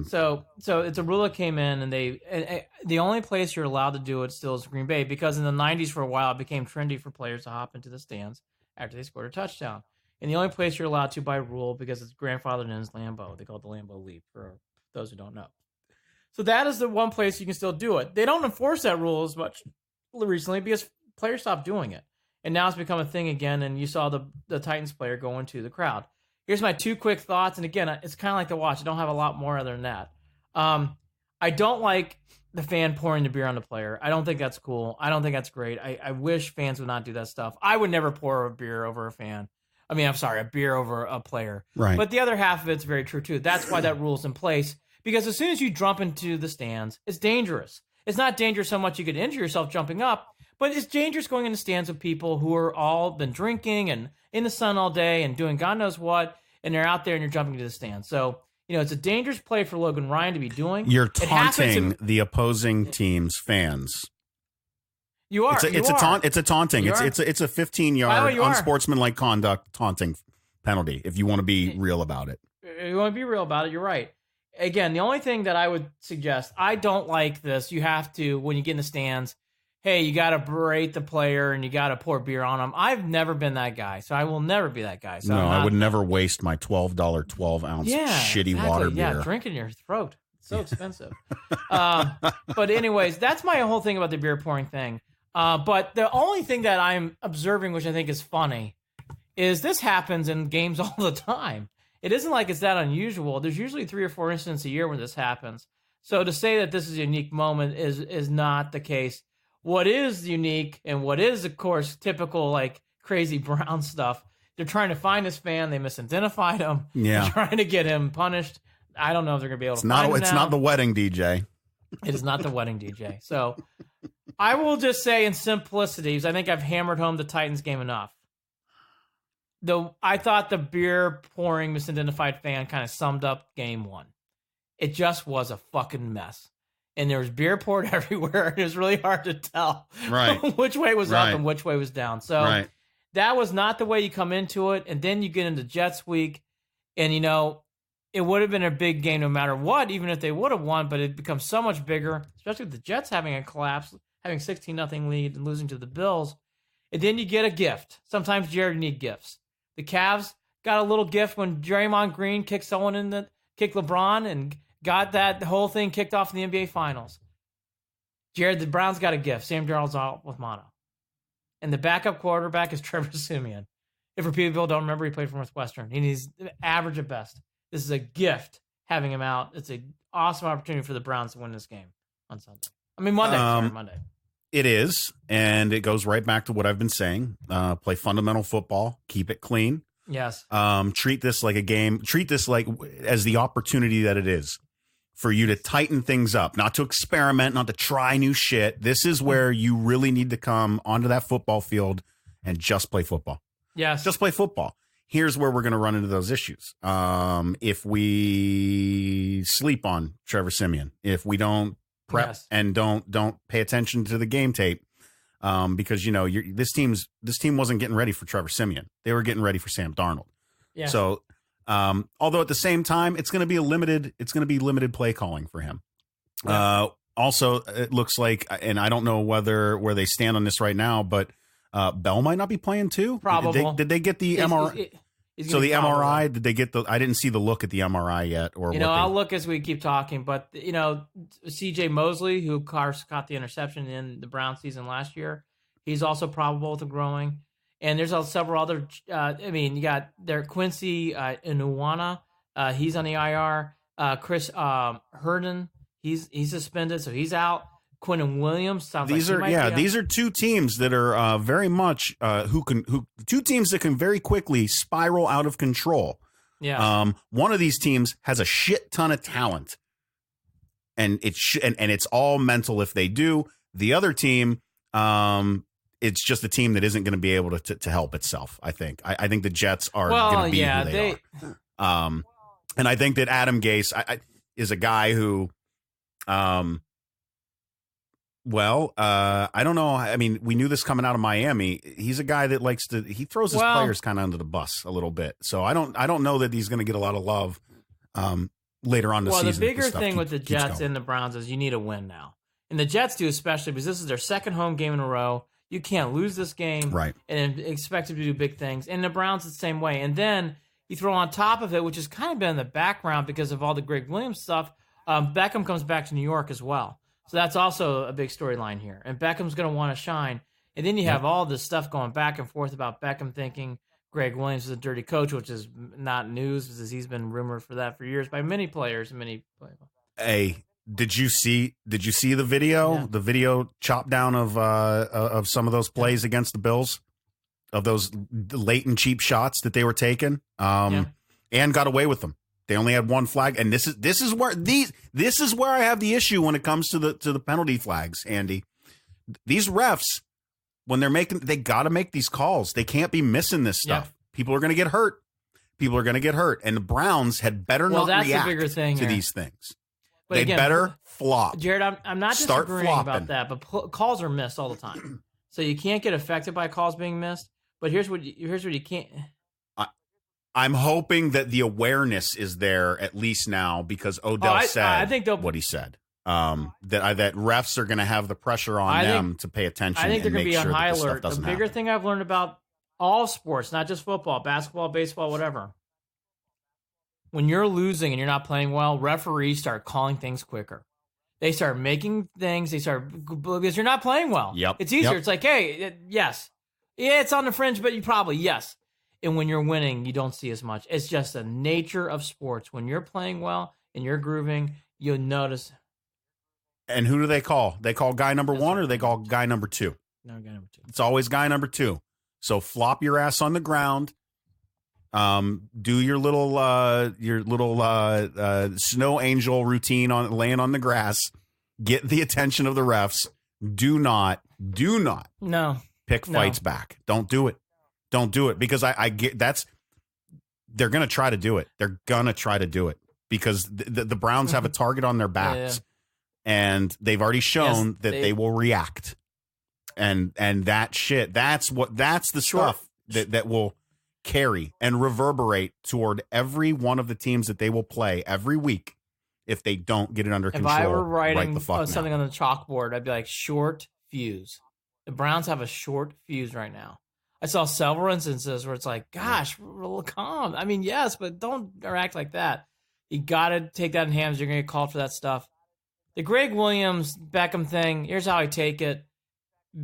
So it's a rule that came in, and the only place you're allowed to do it still is Green Bay, because in the 90s for a while it became trendy for players to hop into the stands after they scored a touchdown. And the only place you're allowed to by rule, because it's grandfathered in, is Lambeau. They call it the Lambeau leap for those who don't know. So that is the one place you can still do it. They don't enforce that rule as much recently because players stopped doing it. And now it's become a thing again, and you saw the Titans player go into the crowd. Here's my two quick thoughts, and again, it's kind of like the watch. I don't have a lot more other than that. I don't like the fan pouring the beer on the player. I don't think that's cool. I don't think that's great. I wish fans would not do that stuff. I would never pour a beer over a fan. I mean, I'm sorry, a beer over a player. Right. But the other half of it's very true, too. That's why that rule's in place, because as soon as you jump into the stands, it's dangerous. It's not dangerous so much you could injure yourself jumping up, but it's dangerous going in the stands with people who are all been drinking and in the sun all day and doing God knows what, and they're out there and you're jumping into the stands. So, it's a dangerous play for Logan Ryan to be doing. You're taunting the opposing team's fans. You are. It's a taunting. It's a 15-yard unsportsmanlike conduct taunting penalty if you want to be real about it. You want to be real about it, you're right. Again, the only thing that I would suggest, I don't like this. You have to, when you get in the stands, hey, you got to berate the player and you got to pour beer on them. I've never been that guy, so I will never be that guy. So no, I would never waste my $12 12-ounce shitty water beer. Yeah, drink in your throat. It's so expensive. But anyways, that's my whole thing about the beer pouring thing. But the only thing that I'm observing, which I think is funny, is this happens in games all the time. It isn't like it's that unusual. There's usually 3 or 4 incidents a year when this happens. So to say that this is a unique moment is not the case. What is unique and what is, of course, typical like crazy Brown stuff, they're trying to find this fan. They misidentified him. Yeah. They're trying to get him punished. I don't know if they're going to be able to find him It's not the wedding DJ. It is not the wedding DJ. So I will just say in simplicities, I think I've hammered home the Titans game enough. I thought the beer pouring misidentified fan kind of summed up game 1. It just was a fucking mess. And there was beer poured everywhere. It was really hard to tell which way was up and which way was down. So that was not the way you come into it. And then you get into Jets week, and it would have been a big game no matter what, even if they would have won, but it becomes so much bigger, especially with the Jets having a collapse, having 16-0 lead and losing to the Bills. And then you get a gift. Sometimes, Jared, you need gifts. The Cavs got a little gift when Draymond Green kicked LeBron and got that whole thing kicked off in the NBA Finals. Jared, the Browns got a gift. Sam Darnold's out with mono. And the backup quarterback is Trevor Siemian. If for people who don't remember, he played for Northwestern. And he's average at best. This is a gift having him out. It's an awesome opportunity for the Browns to win this game on Sunday. Monday. It is, and it goes right back to what I've been saying. Play fundamental football. Keep it clean. Yes. Treat this like a game. Treat this like as the opportunity that it is for you to tighten things up, not to experiment, not to try new shit. This is where you really need to come onto that football field and just play football. Yes. Just play football. Here's where we're going to run into those issues. If we sleep on Trevor Siemian, if we don't prep and don't pay attention to the game tape, because this team wasn't getting ready for Trevor Siemian. They were getting ready for Sam Darnold. Yeah. So, although at the same time, it's going to be limited play calling for him. Yeah. Also, it looks like, and I don't know where they stand on this right now, but Bell might not be playing too. Probable. Did they get the MRI? So the MRI, did they get I didn't see the look at the MRI yet, or I'll look as we keep talking. But C.J. Mosley, who caught the interception in the Brown season last year, he's also probable to growing. And there's several other. You got there Quincy Inuwana, he's on the IR. Chris Herndon, he's suspended, so he's out. Quentin Williams sounds these are two teams that are very much two teams that can very quickly spiral out of control. Yeah. One of these teams has a shit ton of talent, and it's all mental if they do. The other team, it's just a team that isn't going to be able to help itself. I think the Jets are going to be who they are. And I think that Adam Gase is a guy who, I don't know. I mean, we knew this coming out of Miami. He's a guy that he throws his players kind of under the bus a little bit. So I don't know that he's going to get a lot of love later on the season. Well, the bigger thing with the Jets and the Browns is you need a win now. And the Jets do, especially because this is their second home game in a row. You can't lose this game, right? And expect them to do big things. And the Browns the same way. And then you throw on top of it, which has kind of been in the background because of all the Greg Williams stuff. Beckham comes back to New York as well, so that's also a big storyline here. And Beckham's going to want to shine. And then you have all this stuff going back and forth about Beckham thinking Greg Williams is a dirty coach, which is not news because he's been rumored for that for years by many players and many players. Hey. Did you see the video? Yeah. The video chop down of some of those plays against the Bills, of those late and cheap shots that they were taking, and got away with them. They only had one flag, and this is where I have the issue when it comes to the penalty flags, Andy. These refs, when they got to make these calls. They can't be missing this stuff. Yeah. People are going to get hurt. And the Browns had better not react to these things. But they better flop. Jared, I'm not disagreeing about that, but calls are missed all the time. So you can't get affected by calls being missed. But here's what you can't. I'm hoping that the awareness is there at least now because Odell said what he said. That refs are going to have the pressure on them to pay attention. I think they're going to be on high alert. The bigger thing I've learned about all sports, not just football, basketball, baseball, whatever. When you're losing and you're not playing well, referees start calling things quicker. They start making things. Because you're not playing well. Yep. It's easier. Yep. It's like, hey, yes. Yeah, it's on the fringe, but you probably, yes. And when you're winning, you don't see as much. It's just the nature of sports. When you're playing well and you're grooving, you'll notice. And who do they call? They call guy number one or they call guy number two? No, guy number two. It's always guy number two. So flop your ass on the ground. Do your little snow angel routine on laying on the grass. Get the attention of the refs. Do not pick fights back. Don't do it because I get they're gonna try to do it because the Browns have a target on their backs and they've already shown that they will react and that shit that's the stuff that will carry and reverberate toward every one of the teams that they will play every week if they don't get it under control. If I were writing the fuck something on the chalkboard, I'd be like, short fuse. The Browns have a short fuse right now. I saw several instances where it's like, gosh, calm. I mean, yes, but don't act like that. You got to take that in hands. You're going to get called for that stuff. The Greg Williams Beckham thing, here's how I take it.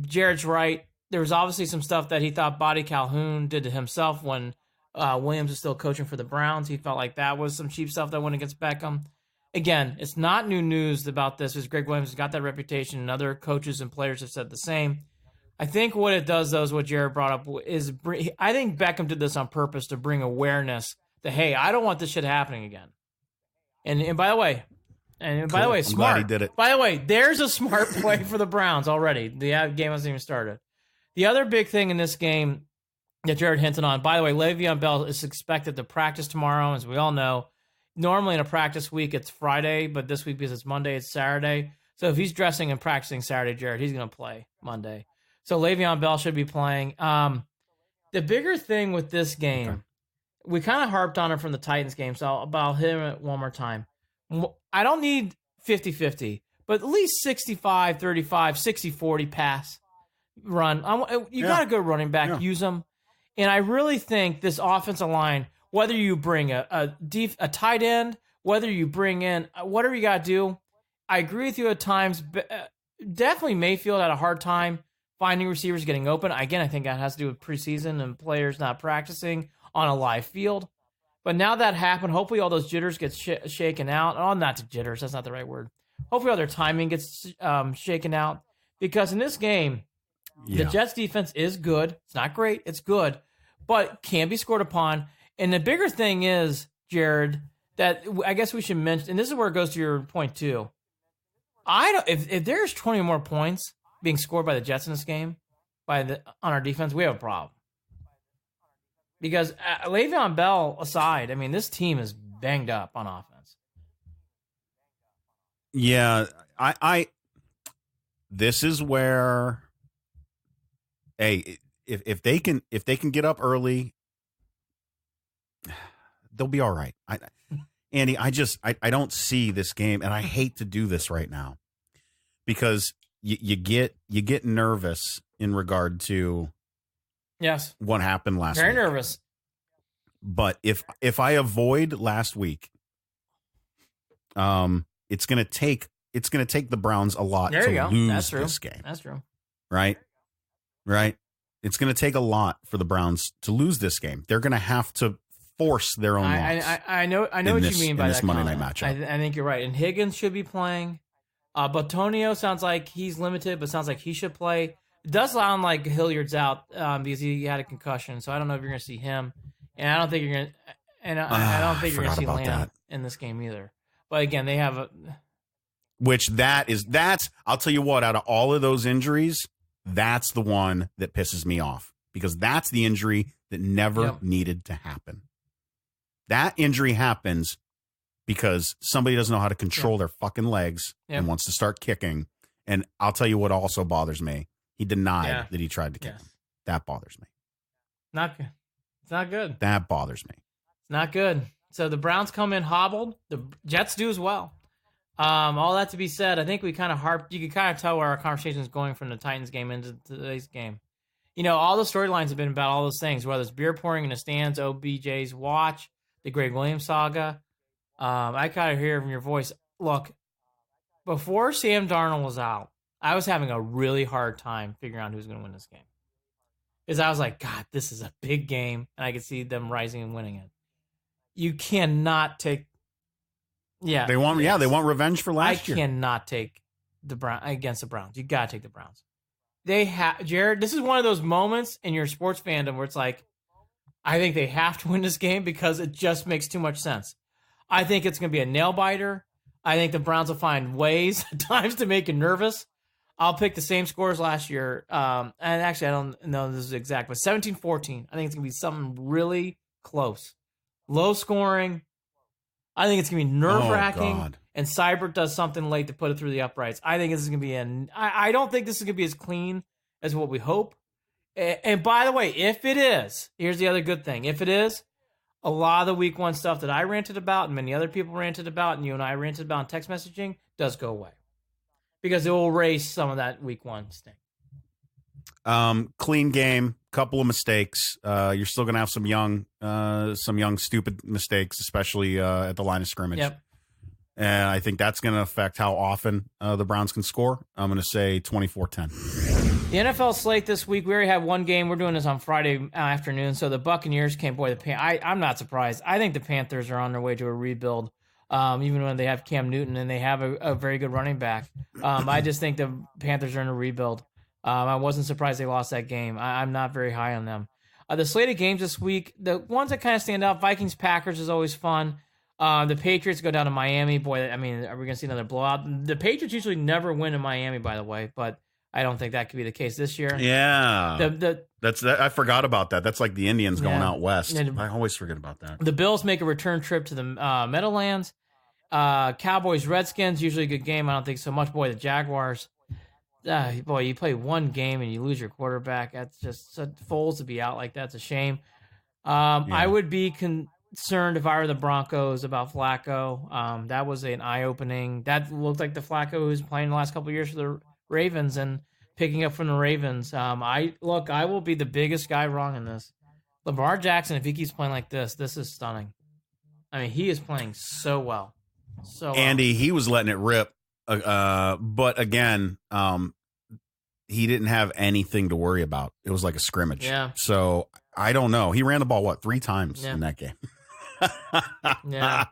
Jared's right. There was obviously some stuff that he thought Buddy Calhoun did to himself when Williams was still coaching for the Browns. He felt like that was some cheap stuff that went against Beckham. Again, it's not new news about this because Greg Williams has got that reputation and other coaches and players have said the same. I think what it does, though, is what Jared brought up, is I think Beckham did this on purpose to bring awareness that, hey, I don't want this shit happening again. And by the way, And Cool. by the way, I'm smart. glad he did it. By the way, there's a smart play for the Browns already. The game hasn't even started. The other big thing in this game that Jared hinted on, by the way, Le'Veon Bell is expected to practice tomorrow, as we all know. Normally in a practice week, it's Friday, but this week, because it's Monday, it's Saturday. So if he's dressing and practicing Saturday, Jared, he's going to play Monday. So Le'Veon Bell should be playing. The bigger thing with this game, we kind of harped on it from the Titans game, so I'll hit it one more time. I don't need 50-50, but at least 65-35, 60-40 pass run. You got a good running back, use them. And I really think this offensive line, whether you bring a tight end, whether you bring in whatever you got to do, I agree with you at times. Definitely Mayfield had a hard time finding receivers getting open. Again, I think that has to do with preseason and players not practicing on a live field. But now that happened, hopefully all those jitters get shaken out. Oh, not the jitters. That's not the right word. Hopefully all their timing gets shaken out. Because in this game, the Jets defense is good. It's not great. It's good. But can be scored upon. And the bigger thing is, Jared, that I guess we should mention, and this is where it goes to your point too. If there's 20 more points being scored by the Jets in this game, on our defense, we have a problem. Because Le'Veon Bell aside, I mean, this team is banged up on offense. Yeah, this is where, hey, if they can get up early, they'll be all right. Andy, I don't see this game, and I hate to do this right now because you get nervous in regard to what happened last week. Very nervous. But if I avoid last week, it's gonna take the Browns a lot to lose this game. That's true. Right. It's gonna take a lot for the Browns to lose this game. They're gonna have to force their own loss. I know what you mean by this that Monday comment. night matchup. I think you're right. And Higgins should be playing. Batonio sounds like he's limited, but sounds like he should play. It does sound like Hilliard's out because he had a concussion, so I don't know if you're going to see him. And I don't think you're going to. And I don't think you're going to see Lamb in this game either. But again, they have a. That's I'll tell you what. Out of all of those injuries, that's the one that pisses me off because that's the injury that never needed to happen. That injury happens because somebody doesn't know how to control their fucking legs and wants to start kicking. And I'll tell you what also bothers me. He denied that he tried to kick him. That bothers me. Not good. It's not good. That bothers me. It's not good. So the Browns come in hobbled. The Jets do as well. All that to be said, I think we kind of harped. You can kind of tell where our conversation is going from the Titans game into today's game. You know, all the storylines have been about all those things, whether it's beer pouring in the stands, OBJ's watch, the Greg Williams saga. I kind of hear from your voice. Look, before Sam Darnold was out, I was having a really hard time figuring out who's going to win this game. Because I was like, God, this is a big game, and I could see them rising and winning it. You cannot take. Yeah, they want revenge for last year. I cannot take the against the Browns. You got to take the Browns. They have Jared. This is one of those moments in your sports fandom where it's like, I think they have to win this game because it just makes too much sense. I think it's going to be a nail biter. I think the Browns will find ways at times to make you nervous. I'll pick the same scores last year. And actually, I don't know this is exact, but 17-14. I think it's going to be something really close. Low scoring. I think it's going to be nerve-wracking. And Seibert does something late to put it through the uprights. I think this is going to be I don't think this is going to be as clean as what we hope. And by the way, if it is, here's the other good thing. If it is, a lot of the week one stuff that I ranted about and many other people ranted about and you and I ranted about in text messaging does go away. Because it will erase some of that week one stink. Clean game, couple of mistakes. You're still going to have some young stupid mistakes, especially at the line of scrimmage. Yep. And I think that's going to affect how often the Browns can score. I'm going to say 24-10. The NFL slate this week, we already have one game. We're doing this on Friday afternoon. So the Buccaneers came. Boy, I'm not surprised. I think the Panthers are on their way to a rebuild, even when they have Cam Newton and they have a very good running back. I just think the Panthers are in a rebuild. I wasn't surprised they lost that game. I'm not very high on them. The slate of games this week, the ones that kind of stand out, Vikings-Packers is always fun. The Patriots go down to Miami. Boy, I mean, are we going to see another blowout? The Patriots usually never win in Miami, by the way, but I don't think that could be the case this year. Yeah. That's I forgot about that. That's like the Indians going out west. And I always forget about that. the Bills make a return trip to the Meadowlands. Cowboys, Redskins, usually a good game. I don't think so much. Boy, the Jaguars. Boy, you play one game and you lose your quarterback. That's just Foles to be out like that's a shame. I would be concerned if I were the Broncos about Flacco. That was an eye-opening. That looked like the Flacco who's playing the last couple of years for the Ravens and picking up from the Ravens. I will be the biggest guy wrong in this. Lamar Jackson, if he keeps playing like this is stunning. I mean, he is playing so well. So Andy, he was letting it rip. But again, he didn't have anything to worry about. It was like a scrimmage. Yeah. So I don't know. He ran the ball, 3 times in that game? Yeah.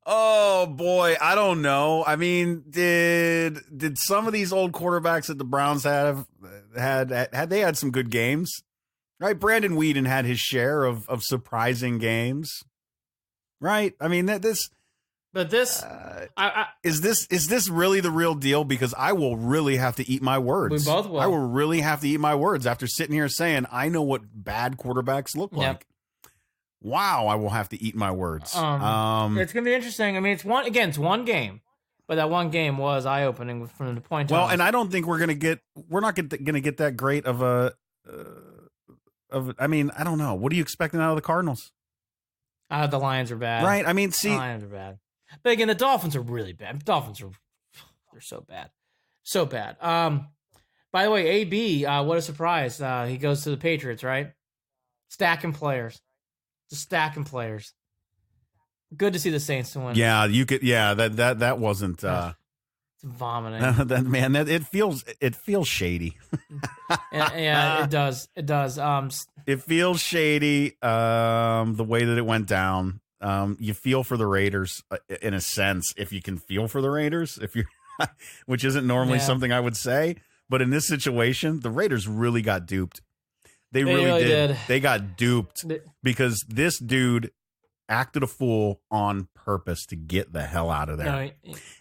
Oh boy, I don't know. I mean, did some of these old quarterbacks that the Browns had they had some good games? Right? Brandon Weeden had his share of surprising games. Right? I mean, But this, is this really the real deal? Because I will really have to eat my words. We both will. I will really have to eat my words after sitting here saying I know what bad quarterbacks look like. Wow, I will have to eat my words. It's gonna be interesting. I mean, it's one game, but that one game was eye opening from the point. Well, and I don't think we're not gonna get that great of a. I mean, I don't know. What are you expecting out of the Cardinals? The Lions are bad, right? I mean, the Lions are bad. But again, the Dolphins are really bad. They're so bad. So bad. By the way, AB, what a surprise. He goes to the Patriots, right? Stacking players. Just stacking players. Good to see the Saints to win. Yeah, you could that wasn't it's vomiting. It feels shady. Yeah, it does. It does. It feels shady, the way that it went down. You feel for the Raiders in a sense, if you can feel for the Raiders, which isn't normally something I would say, but in this situation, the Raiders really got duped. They really did. They got duped because this dude acted a fool on purpose to get the hell out of there.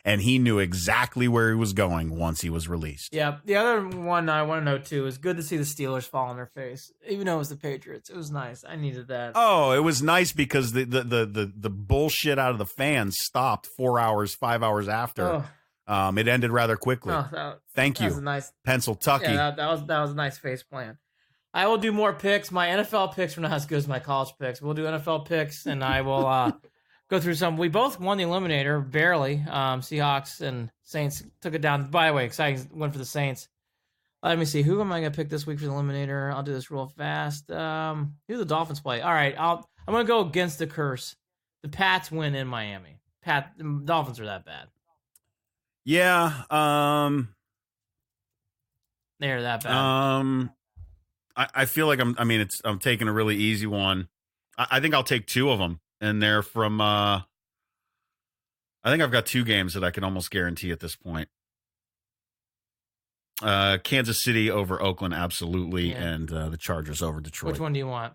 And he knew exactly where he was going once he was released. Yeah. The other one I want to know, too, is good to see the Steelers fall on their face. Even though it was the Patriots. It was nice. I needed that. Oh, it was nice because the bullshit out of the fans stopped 5 hours after. It ended rather quickly. Thank you. That was a nice Pennsyltucky. Yeah, that was a nice face plan. I will do more picks. My NFL picks were not as good as my college picks. We'll do NFL picks, and I will go through some. We both won the Eliminator, barely. Seahawks and Saints took it down. By the way, exciting win for the Saints. Let me see. Who am I going to pick this week for the Eliminator? I'll do this real fast. Who do the Dolphins play? All right, I'm going to go against the curse. The Pats win in Miami. The Dolphins are that bad. Yeah. They're that bad. I feel like I'm taking a really easy one. I think I'll take 2 of them, and they're from. I think I've got 2 games that I can almost guarantee at this point. Kansas City over Oakland, absolutely, and the Chargers over Detroit. Which one do you want?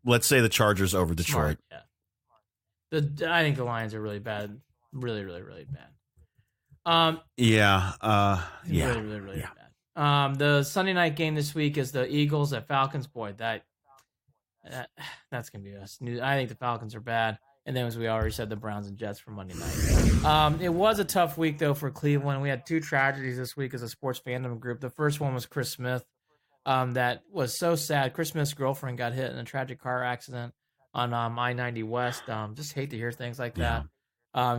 Let's say the Chargers over Detroit. Smart, yeah. I think the Lions are really bad, really, really, really bad. Really bad. The Sunday night game this week is the Eagles at Falcons. Boy, that's gonna be us. I think the Falcons are bad, and then as we already said, the Browns and Jets for Monday night. It was a tough week though for Cleveland. We had 2 tragedies this week as a sports fandom group. The first one was Chris Smith. That was so sad. Chris Smith's girlfriend got hit in a tragic car accident on I-90 West. Just hate to hear things like that.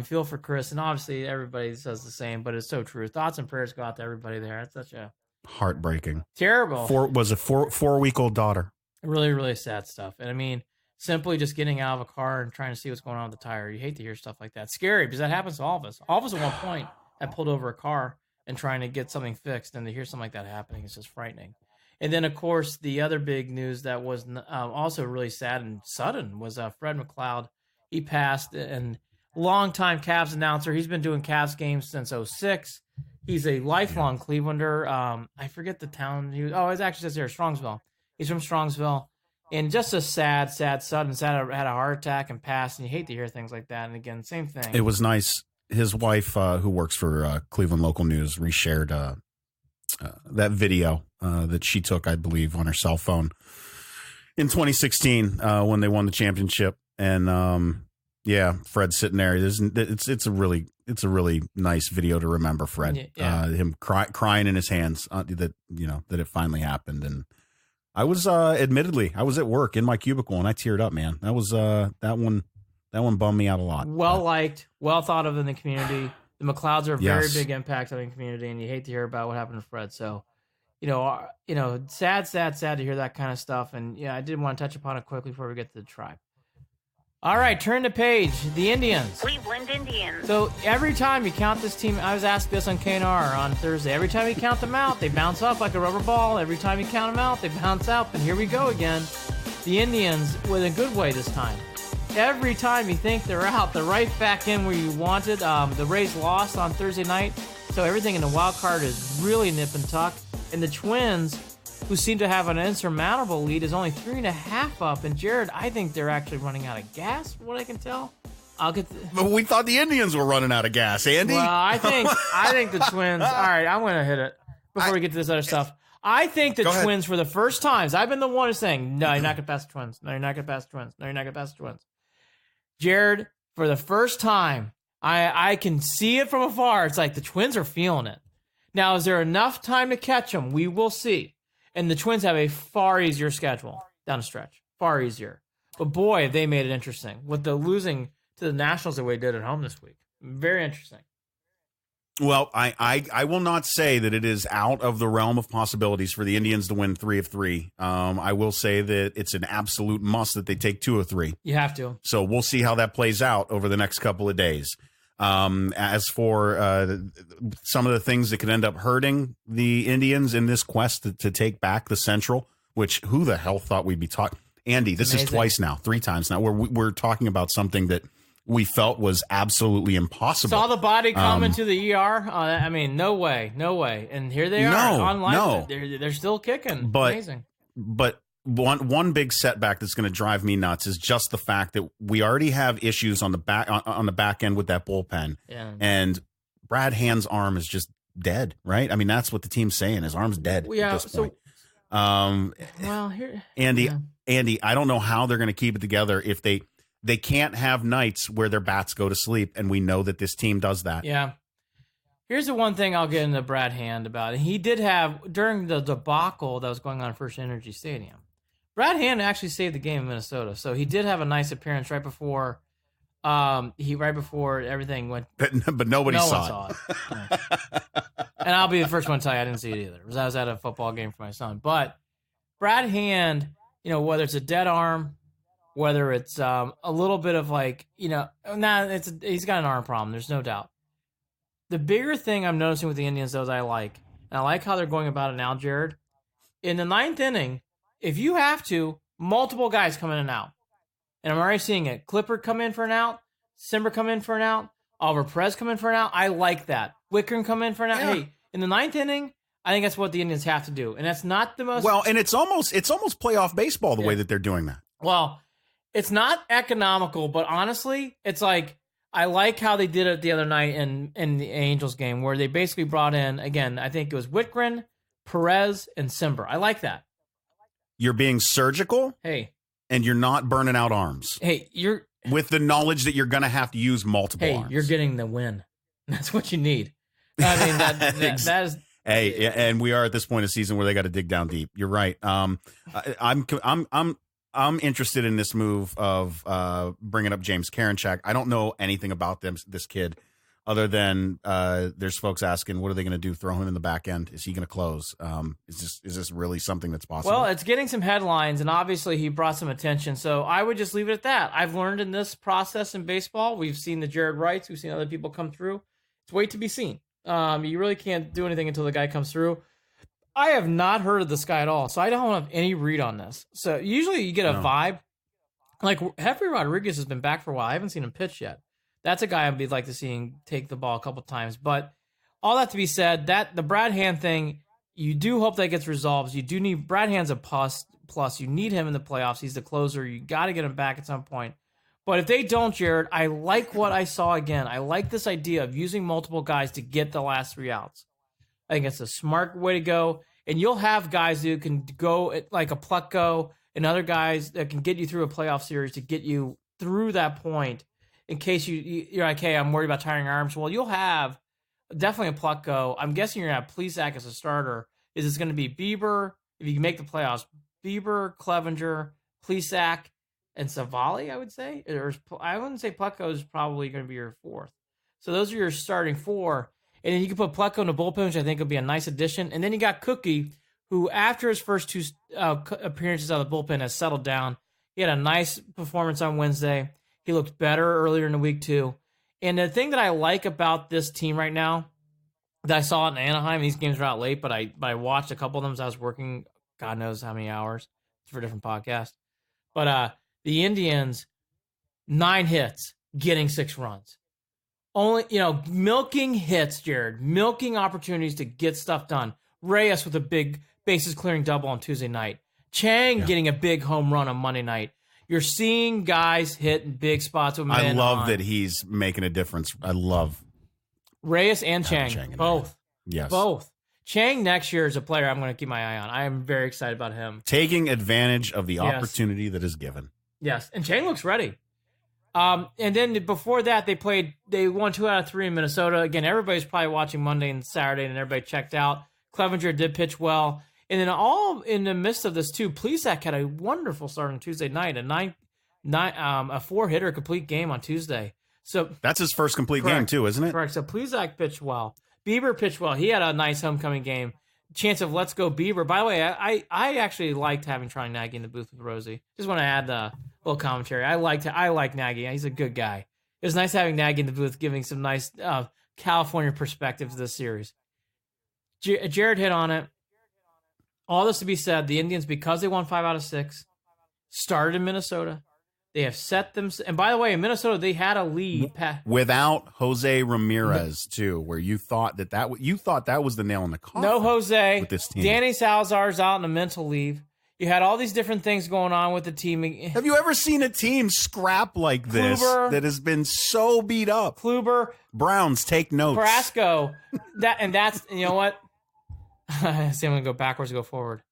Feel for Chris, and obviously everybody says the same, but it's so true. Thoughts and prayers go out to everybody there. It's such a heartbreaking, terrible. 4-week-old daughter. Really, really sad stuff. And I mean, simply just getting out of a car and trying to see what's going on with the tire. You hate to hear stuff like that. Scary because that happens to all of us. All of us at one point have pulled over a car and trying to get something fixed, and to hear something like that happening is just frightening. And then, of course, the other big news that was also really sad and sudden was Fred McLeod. He passed, and longtime Cavs announcer. He's been doing Cavs games since 2006. He's a lifelong Clevelander. I forget the town. It actually says here, Strongsville. He's from Strongsville. And just a sad son had a heart attack and passed, and you hate to hear things like that. And again, same thing. It was nice. His wife, who works for Cleveland Local News, reshared that video that she took, I believe, on her cell phone in 2016 when they won the championship. And yeah, Fred's sitting there. It's a really nice video to remember. Fred, him crying in his hands that it finally happened. And I was admittedly I was at work in my cubicle and I teared up, man. That was that one bummed me out a lot. Well liked, well thought of in the community. The McLeods are a very big impact on the community, and you hate to hear about what happened to Fred. So, sad to hear that kind of stuff. And yeah, I did want to touch upon it quickly before we get to the tribe. All right, turn the page. The Indians. Cleveland Indians. So every time you count this team, I was asked this on KNR on Thursday. Every time you count them out, they bounce up like a rubber ball. Every time you count them out, they bounce up. And here we go again. The Indians with a good way this time. Every time you think they're out, they're right back in where you wanted. The Rays lost on Thursday night, so everything in the wild card is really nip and tuck. And the Twins, who seem to have an insurmountable lead, is only 3.5 up. And Jared, I think they're actually running out of gas, from what I can tell. But we thought the Indians were running out of gas, Andy. Well, I think the Twins. All right, I'm going to hit it before we get to this other stuff. I think the Twins, for the first times, I've been the one who's saying, no, you're not going to pass the Twins. No, you're not going to pass the Twins. No, you're not going to pass the Twins. Jared, for the first time, I can see it from afar. It's like the Twins are feeling it. Now, is there enough time to catch them? We will see. And the Twins have a far easier schedule down the stretch. Far easier. But boy, have they made it interesting with the losing to the Nationals the way they did at home this week. Very interesting. Well, I will not say that it is out of the realm of possibilities for the Indians to win 3 of 3. I will say that it's an absolute must that they take 2 of 3. You have to. So we'll see how that plays out over the next couple of days. As for some of the things that could end up hurting the Indians in this quest to take back the Central, which who the hell thought we'd be talking? Andy, this is twice now, 3 times now. We're talking about something that we felt was absolutely impossible. Saw the body come into the ER. I mean, no way. And here they are on live. No. They're still kicking. But, amazing. But one big setback that's going to drive me nuts is just the fact that we already have issues on the back end with that bullpen. Yeah. And Brad Hand's arm is just dead, right? I mean, that's what the team's saying. His arm's dead at this point. Andy, I don't know how they're going to keep it together if they can't have nights where their bats go to sleep, and we know that this team does that. Yeah. Here's the one thing I'll get into Brad Hand about. He did have, during the debacle that was going on at First Energy Stadium, Brad Hand actually saved the game in Minnesota. So he did have a nice appearance right before everything went. But nobody saw it. And I'll be the first one to tell you I didn't see it either, because I was at a football game for my son. But Brad Hand, whether it's a dead arm, whether it's a little bit of he's got an arm problem. There's no doubt. The bigger thing I'm noticing with the Indians, though, is I like how they're going about it now, Jared. In the 9th inning, if you have to, multiple guys come in and out. And I'm already seeing it. Clipper come in for an out. Simber come in for an out. Oliver Perez come in for an out. I like that. Wickren come in for an out. Yeah. Hey, in the 9th inning, I think that's what the Indians have to do. And that's not the most... Well, and it's almost playoff baseball the way that they're doing that. Well, it's not economical, but honestly, it's like... I like how they did it the other night in the Angels game, where they basically brought in, again, I think it was Wickren, Perez, and Simber. I like that. You're being surgical. Hey. And you're not burning out arms. Hey, you're... With the knowledge that you're going to have to use multiple arms. Hey, you're getting the win. That's what you need. I mean, that is... Hey, and we are at this point of season where they got to dig down deep. You're right. I'm interested in this move of bringing up James Karinchak. I don't know anything about this kid other than there's folks asking, what are they going to do? Throw him in the back end? Is he going to close? Is this really something that's possible? Well, it's getting some headlines, and obviously he brought some attention. So I would just leave it at that. I've learned in this process in baseball, we've seen the Jared Wrights, we've seen other people come through. It's wait to be seen. You really can't do anything until the guy comes through. I have not heard of this guy at all, so I don't have any read on this. So usually you get a vibe. Like Jeffrey Rodriguez has been back for a while. I haven't seen him pitch yet. That's a guy I'd like to see him take the ball a couple times. But all that to be said, that the Brad Hand thing, you do hope that gets resolved. You do need Brad Hand's a plus. You need him in the playoffs. He's the closer. You got to get him back at some point. But if they don't, Jared, I like what I saw again. I like this idea of using multiple guys to get the last 3 outs. I think it's a smart way to go. And you'll have guys who can go like a Plutko and other guys that can get you through a playoff series to get you through that point in case you're like, hey, I'm worried about tiring arms. Well, you'll have definitely a Plutko. I'm guessing you're going to have Plesac as a starter. Is it's going to be Bieber, if you can make the playoffs, Bieber, Clevenger, Plesac, and Savali, I would say. Or I wouldn't say Plutko is probably going to be your fourth. So those are your starting 4. And then you can put Plutko in the bullpen, which I think would be a nice addition. And then you got Cookie, who after his first 2 appearances out of the bullpen has settled down. He had a nice performance on Wednesday. He looked better earlier in the week too. And the thing that I like about this team right now, that I saw it in Anaheim, these games are out late, but I watched a couple of them as I was working, God knows how many hours for a different podcast. But the Indians, 9 hits, getting 6 runs. Only, milking hits, Jared, milking opportunities to get stuff done. Reyes with a big bases clearing double on Tuesday night. Chang getting a big home run on Monday night. You're seeing guys hit in big spots with men. I love that he's making a difference. I love Reyes and Chang both. Yes. Both. Chang next year is a player I'm going to keep my eye on. I am very excited about him. Taking advantage of the opportunity that is given. Yes, and Chang looks ready. And then before that, they won 2 out of 3 in Minnesota. Again, everybody's probably watching Monday and Saturday, and everybody checked out. Clevenger did pitch well. And then all in the midst of this, too, Plesac had a wonderful start on Tuesday night, a 4-hitter complete game on Tuesday. So that's his first complete game, too, isn't it? Correct. So Plesac pitched well. Bieber pitched well. He had a nice homecoming game. Chance of let's go Bieber. By the way, I actually liked having Troy Nagy in the booth with Rosie. Just want to add a little commentary. I like Nagy. He's a good guy. It was nice having Nagy in the booth, giving some nice California perspective to this series. Jared hit on it. All this to be said, the Indians, because they won 5 out of 6, started in Minnesota. They have set them. And by the way, in Minnesota, they had a lead without Jose Ramirez too, where you thought that was the nail in the coffin. No Jose. With this team. Danny Salazar's out on a mental leave. You had all these different things going on with the team. Have you ever seen a team scrap like this that has been so beat up? Kluber, Browns, take notes. Carrasco, that's you know what? See, I'm gonna go backwards and go forward.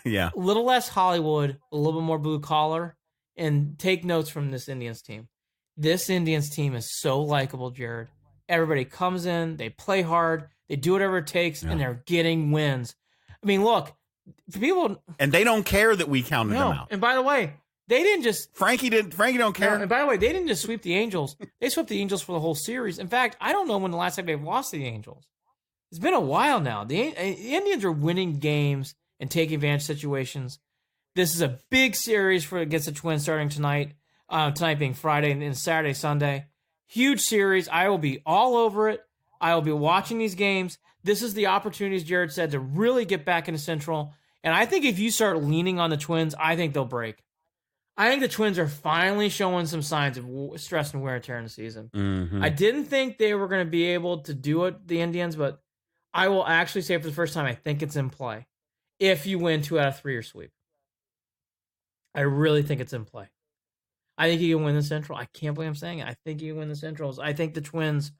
Yeah, a little less Hollywood, a little bit more blue collar, and take notes from this Indians team. This Indians team is so likable, Jared. Everybody comes in, they play hard, they do whatever it takes, and they're getting wins. I mean, look. People and they don't care that we counted them out. And by the way, they didn't just Frankie don't care. And by the way, they didn't just sweep the Angels. They swept the Angels for the whole series. In fact, I don't know when the last time they've lost to the Angels. It's been a while now. The Indians are winning games and taking advantage of situations. This is a big series against the Twins starting tonight. Tonight being Friday and Saturday, Sunday. Huge series. I will be all over it. I will be watching these games. This is the opportunity, as Jared said, to really get back into Central. And I think if you start leaning on the Twins, I think they'll break. I think the Twins are finally showing some signs of stress and wear and tear in the season. Mm-hmm. I didn't think they were going to be able to do it, the Indians, but I will actually say for the first time, I think it's in play. If you win 2 out of 3 or sweep. I really think it's in play. I think you can win the Central. I can't believe I'm saying it. I think you can win the Centrals. I think the Twins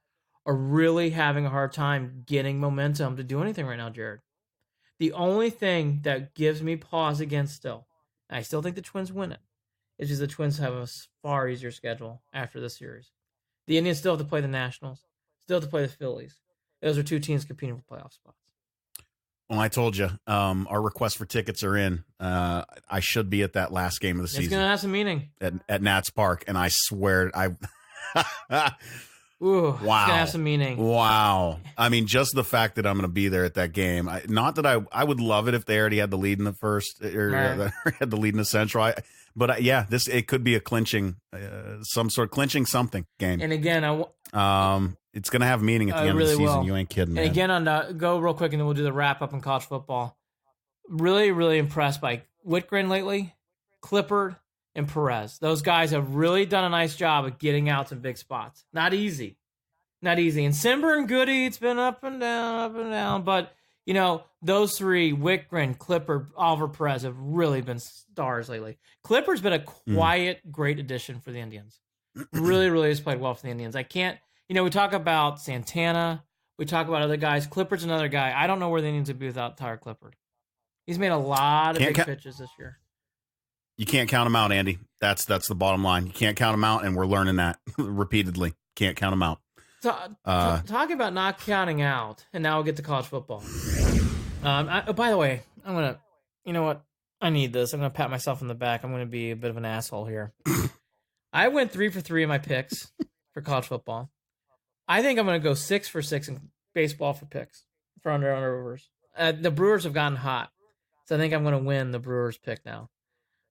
are really having a hard time getting momentum to do anything right now, Jared. The only thing that gives me pause against still, and I still think the Twins win it, is just the Twins have a far easier schedule after this series. The Indians still have to play the Nationals, still have to play the Phillies. Those are 2 teams competing for playoff spots. Well, I told you, our requests for tickets are in. I should be at that last game of the season. It's going to have some meaning. At Nats Park, and I swear, Ooh, wow. It's going to have some meaning. Wow. I mean, just the fact that I'm going to be there at that game. Not that I would love it if they already had the lead in the first, or had the lead in the Central. It could be a clinching, some sort of clinching something game. And again, it's going to have meaning at the end of the season. You ain't kidding, man. And again, go real quick, and then we'll do the wrap up in college football. Really, really impressed by Whitgren lately, Clippard, and Perez. Those guys have really done a nice job of getting out some big spots. Not easy. And Simber and Goody, it's been up and down, but those three, Wickren, Clipper, Oliver Perez, have really been stars lately. Clipper's been a quiet, great addition for the Indians. Really, really has played well for the Indians. I can't, we talk about Santana, we talk about other guys. Clippard's another guy. I don't know where the Indians would be without Tyler Clippard. He's made a lot of big pitches this year. You can't count them out, Andy. That's the bottom line. You can't count them out, and we're learning that repeatedly. Can't count them out. Talking about not counting out, and now we'll get to college football. By the way, I'm going to, you know what? I need this. I'm going to pat myself on the back. I'm going to be a bit of an asshole here. I went 3 for 3 in my picks for college football. I think I'm going to go 6 for 6 in baseball for picks for under-overs. The Brewers have gotten hot, so I think I'm going to win the Brewers pick now.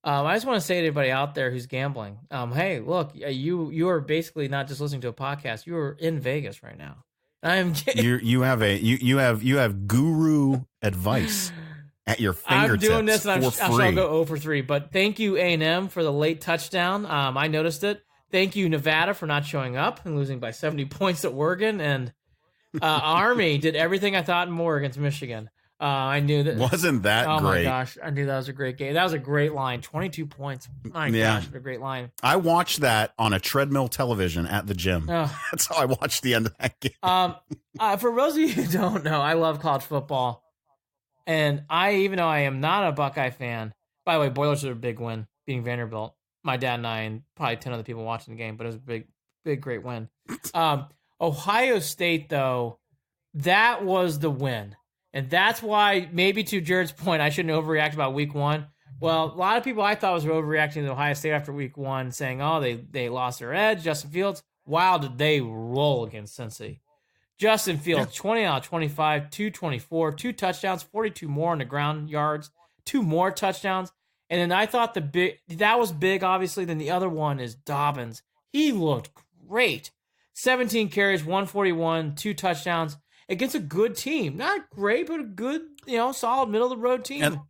I just want to say to everybody out there who's gambling, hey, look, you are basically not just listening to a podcast. You are in Vegas right now. I'm you have guru advice at your fingertips. I'm doing this, and I'll go 0 for 3. But thank you, A&M, for the late touchdown. I noticed it. Thank you, Nevada, for not showing up and losing by 70 points at Oregon. And Army did everything I thought and more against Michigan. I knew that. Wasn't that great? Oh, my gosh. I knew that was a great game. That was a great line. 22 points. My gosh, what a great line. I watched that on a treadmill television at the gym. Oh. That's how I watched the end of that game. For those of you who don't know, I love college football. And even though I am not a Buckeye fan, by the way, Boilers are a big win, beating Vanderbilt. My dad and I and probably 10 other people watching the game, but it was a big, great win. Ohio State, though, that was the win. And that's why, maybe to Jared's point, I shouldn't overreact about week 1. Well, a lot of people I thought was overreacting to Ohio State after week 1, saying, they lost their edge. Justin Fields, wow, did they roll against Cincy. Justin Fields, 20 out of 25, 224, 2 touchdowns, 42 more on the ground yards, 2 more touchdowns. And then I thought that was big, obviously. Then the other one is Dobbins. He looked great. 17 carries, 141, 2 touchdowns. Against a good team. Not great, but a good, solid middle-of-the-road team. And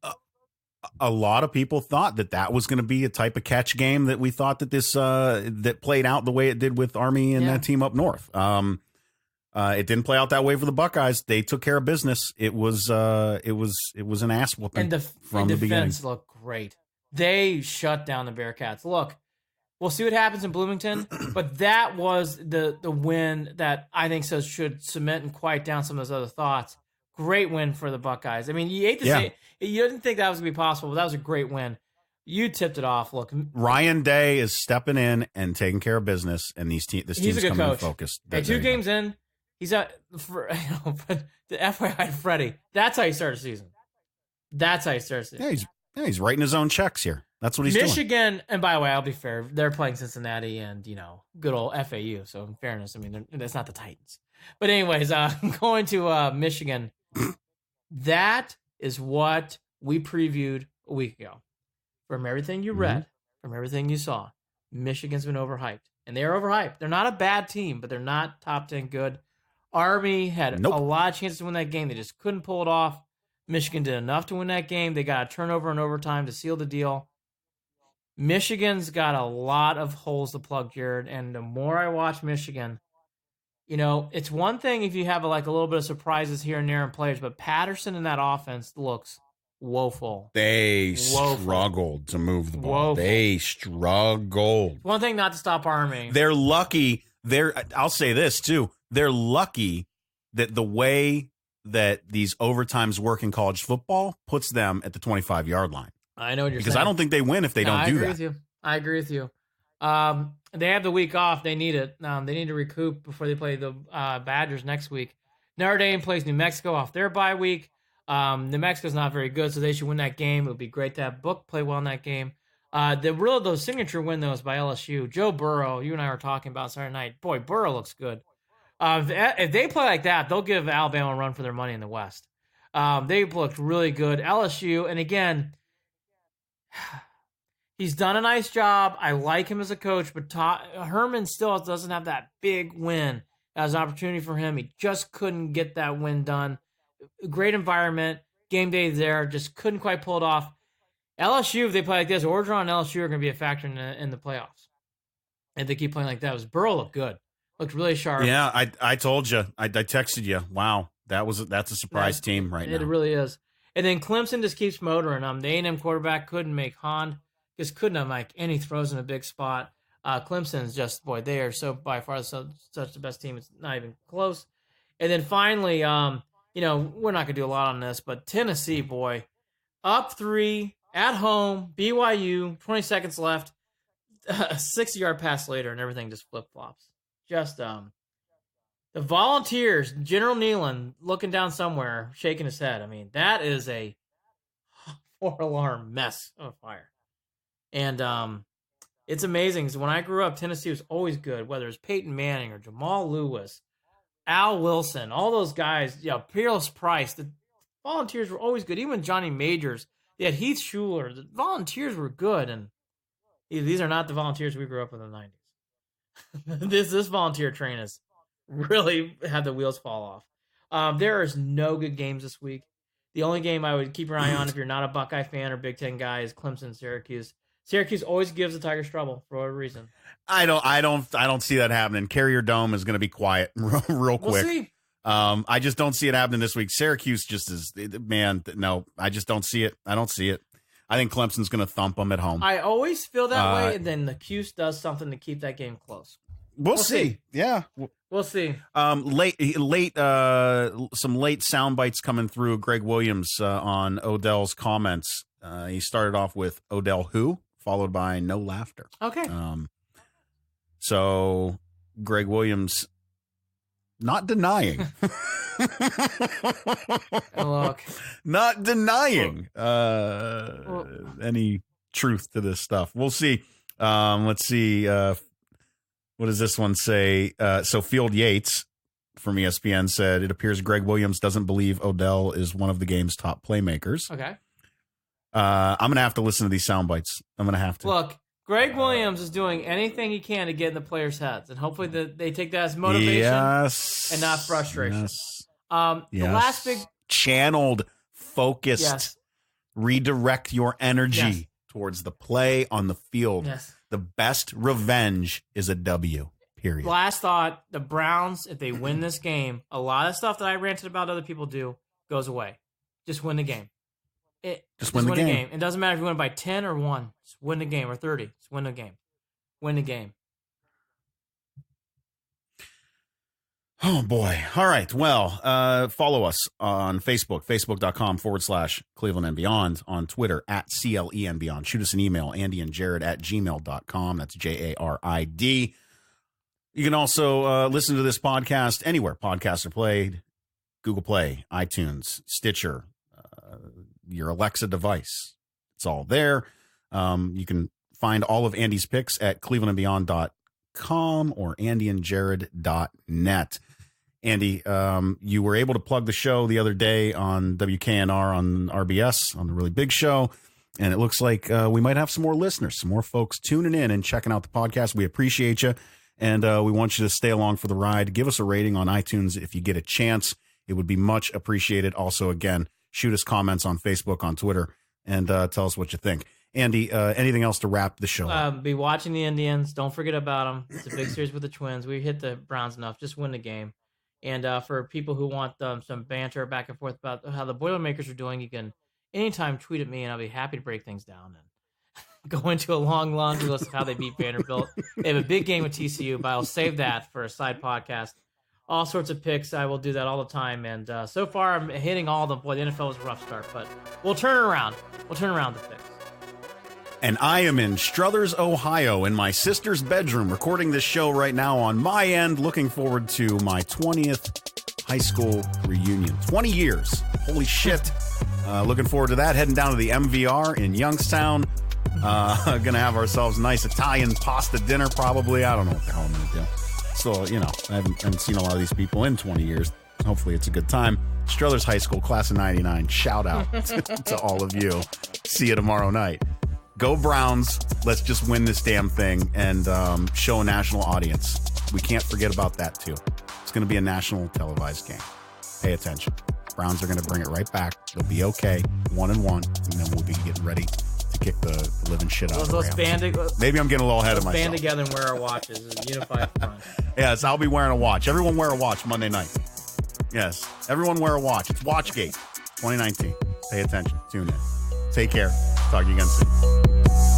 a lot of people thought that was going to be a type of catch game that we thought that this that played out the way it did with Army and that team up north. It didn't play out that way for the Buckeyes. They took care of business. It was an ass whooping from the beginning. Defense looked great. They shut down the Bearcats. Look, we'll see what happens in Bloomington, but that was the win that I think should cement and quiet down some of those other thoughts. Great win for the Buckeyes. I mean, you hate to say it, you didn't think that was going to be possible, but that was a great win. You tipped it off. Look, Ryan Day is stepping in and taking care of business, and this team's coming in focused. Hey, 2 games in, he's at but the FYI, Freddie. That's how you start a season. Yeah, he's writing his own checks here. That's what he's doing. Michigan, and by the way, I'll be fair, they're playing Cincinnati and, good old FAU. So in fairness, I mean, that's not the Titans. But anyways, going to Michigan, that is what we previewed a week ago. From everything you read, from everything you saw, Michigan's been overhyped. And they are overhyped. They're not a bad team, but they're not top 10 good. Army had a lot of chances to win that game. They just couldn't pull it off. Michigan did enough to win that game. They got a turnover in overtime to seal the deal. Michigan's got a lot of holes to plug, Jared, and the more I watch Michigan, it's one thing if you have a little bit of surprises here and there in players, but Patterson in that offense looks woeful. They struggled to move the ball. Woeful. They struggled. One thing not to stop Army. They're lucky. I'll say this, too. They're lucky that the way that these overtimes work in college football puts them at the 25-yard line. I know what you're saying. Because I don't think they win if they don't do that. I agree with you. They have the week off. They need it. They need to recoup before they play the Badgers next week. Notre Dame plays New Mexico off their bye week. New Mexico's not very good, so they should win that game. It would be great to have Book play well in that game. The signature win, though, is by LSU. Joe Burrow, you and I were talking about Saturday night. Boy, Burrow looks good. If they play like that, they'll give Alabama a run for their money in the West. They looked really good. LSU, and again, he's done a nice job. I like him as a coach, but Herman still doesn't have that big win as an opportunity for him. He just couldn't get that win done. Great environment. Game day there. Just couldn't quite pull it off. LSU, if they play like this, Orgeron and LSU are going to be a factor in the playoffs. If they keep playing like that, Burrow looked good. Looked really sharp. Yeah, I told you. I texted you. Wow. That's a surprise team right now. It really is. And then Clemson just keeps motoring. The A&M quarterback couldn't make just couldn't make any throws in a big spot. Clemson's just, boy, they are so by far such the best team. It's not even close. And then finally, we're not going to do a lot on this, but Tennessee, boy, up 3 at home, BYU, 20 seconds left, a 60-yard pass later, and everything just flip-flops. Just the Volunteers, General Nealon looking down somewhere, shaking his head. I mean, that is a 4-alarm mess of fire. And it's amazing because when I grew up, Tennessee was always good, whether it's Peyton Manning or Jamal Lewis, Al Wilson, all those guys, Peerless Price. The Volunteers were always good. Even Johnny Majors, they had Heath Schuler. The Volunteers were good, and these are not the Volunteers we grew up with in the 90s. This Volunteer train has really had the wheels fall off. There is no good games this week. The only game I would keep your eye on if you're not a Buckeye fan or Big Ten guy is Clemson-Syracuse. Syracuse always gives the Tigers trouble for whatever reason. I don't see that happening. Carrier Dome is going to be quiet real quick. We'll see. I just don't see it happening this week. Syracuse just is, man. No, I just don't see it. I don't see it. I think Clemson's going to thump them at home. I always feel that way, and then the Cuse does something to keep that game close. We'll see. Yeah, we'll see. Some late sound bites coming through. Greg Williams on Odell's comments. He started off with Odell who, followed by no laughter. Okay. So Greg Williams not denying. Look. Not denying any truth to this stuff. We'll see. Let's see. What does this one say? So Field Yates from ESPN said, it appears Greg Williams doesn't believe Odell is one of the game's top playmakers. Okay. I'm going to have to listen to these sound bites. I'm going to have to. Look, Greg Williams is doing anything he can to get in the players' heads, and hopefully they take that as motivation and not frustration. Yes. The last big... Channeled, focused, redirect your energy towards the play on the field. Yes. The best revenge is a W, period. Last thought, the Browns, if they win this game, a lot of stuff that I ranted about other people do goes away. Just win the game. Just win the game. It doesn't matter if you win by 10 or 1. Just win the game, or 30. Just win the game. Win the game. Oh, boy. All right. Well, follow us on Facebook, facebook.com/Cleveland and Beyond, on Twitter @CLE and Beyond. Shoot us an email, andyandjared@gmail.com. That's JARID. You can also listen to this podcast anywhere podcasts are played: Google Play, iTunes, Stitcher, your Alexa device. It's all there. You can find all of Andy's picks at clevelandandbeyond.com or andyandjared.net. Andy, you were able to plug the show the other day on WKNR on RBS on the Really Big Show, and it looks like we might have some more listeners, some more folks tuning in and checking out the podcast. We appreciate you, and we want you to stay along for the ride. Give us a rating on iTunes if you get a chance. It would be much appreciated. Also, again, shoot us comments on Facebook, on Twitter, and tell us what you think. Andy, anything else to wrap the show up? Be watching the Indians. Don't forget about them. It's a big series with the Twins. We hit the Browns enough. Just win the game. And for people who want some banter back and forth about how the Boilermakers are doing, you can anytime tweet at me, and I'll be happy to break things down and go into a long laundry list of how they beat Vanderbilt. They have a big game with TCU, but I'll save that for a side podcast. All sorts of picks. I will do that all the time. And so far, I'm hitting all of them. Boy, the NFL was a rough start, but we'll turn it around. We'll turn around the picks. And I am in Struthers, Ohio, in my sister's bedroom, recording this show right now on my end. Looking forward to my 20th high school reunion. 20 years. Holy shit. Looking forward to that. Heading down to the MVR in Youngstown. Gonna have ourselves a nice Italian pasta dinner, probably. I don't know what the hell I'm gonna do. So, I haven't seen a lot of these people in 20 years. Hopefully it's a good time. Struthers High School, class of 99. Shout out to all of you. See you tomorrow night. Go Browns. Let's just win this damn thing and show a national audience. We can't forget about that, too. It's going to be a national televised game. Pay attention. Browns are going to bring it right back. They'll be okay, 1-1, and then we'll be getting ready to kick the living shit out of the Rams. Maybe I'm getting a little ahead of myself. Band together and wear our watches. Unified front. Yes, I'll be wearing a watch. Everyone wear a watch Monday night. Yes. Everyone wear a watch. It's Watchgate 2019. Pay attention. Tune in. Take care. Talk to you again soon.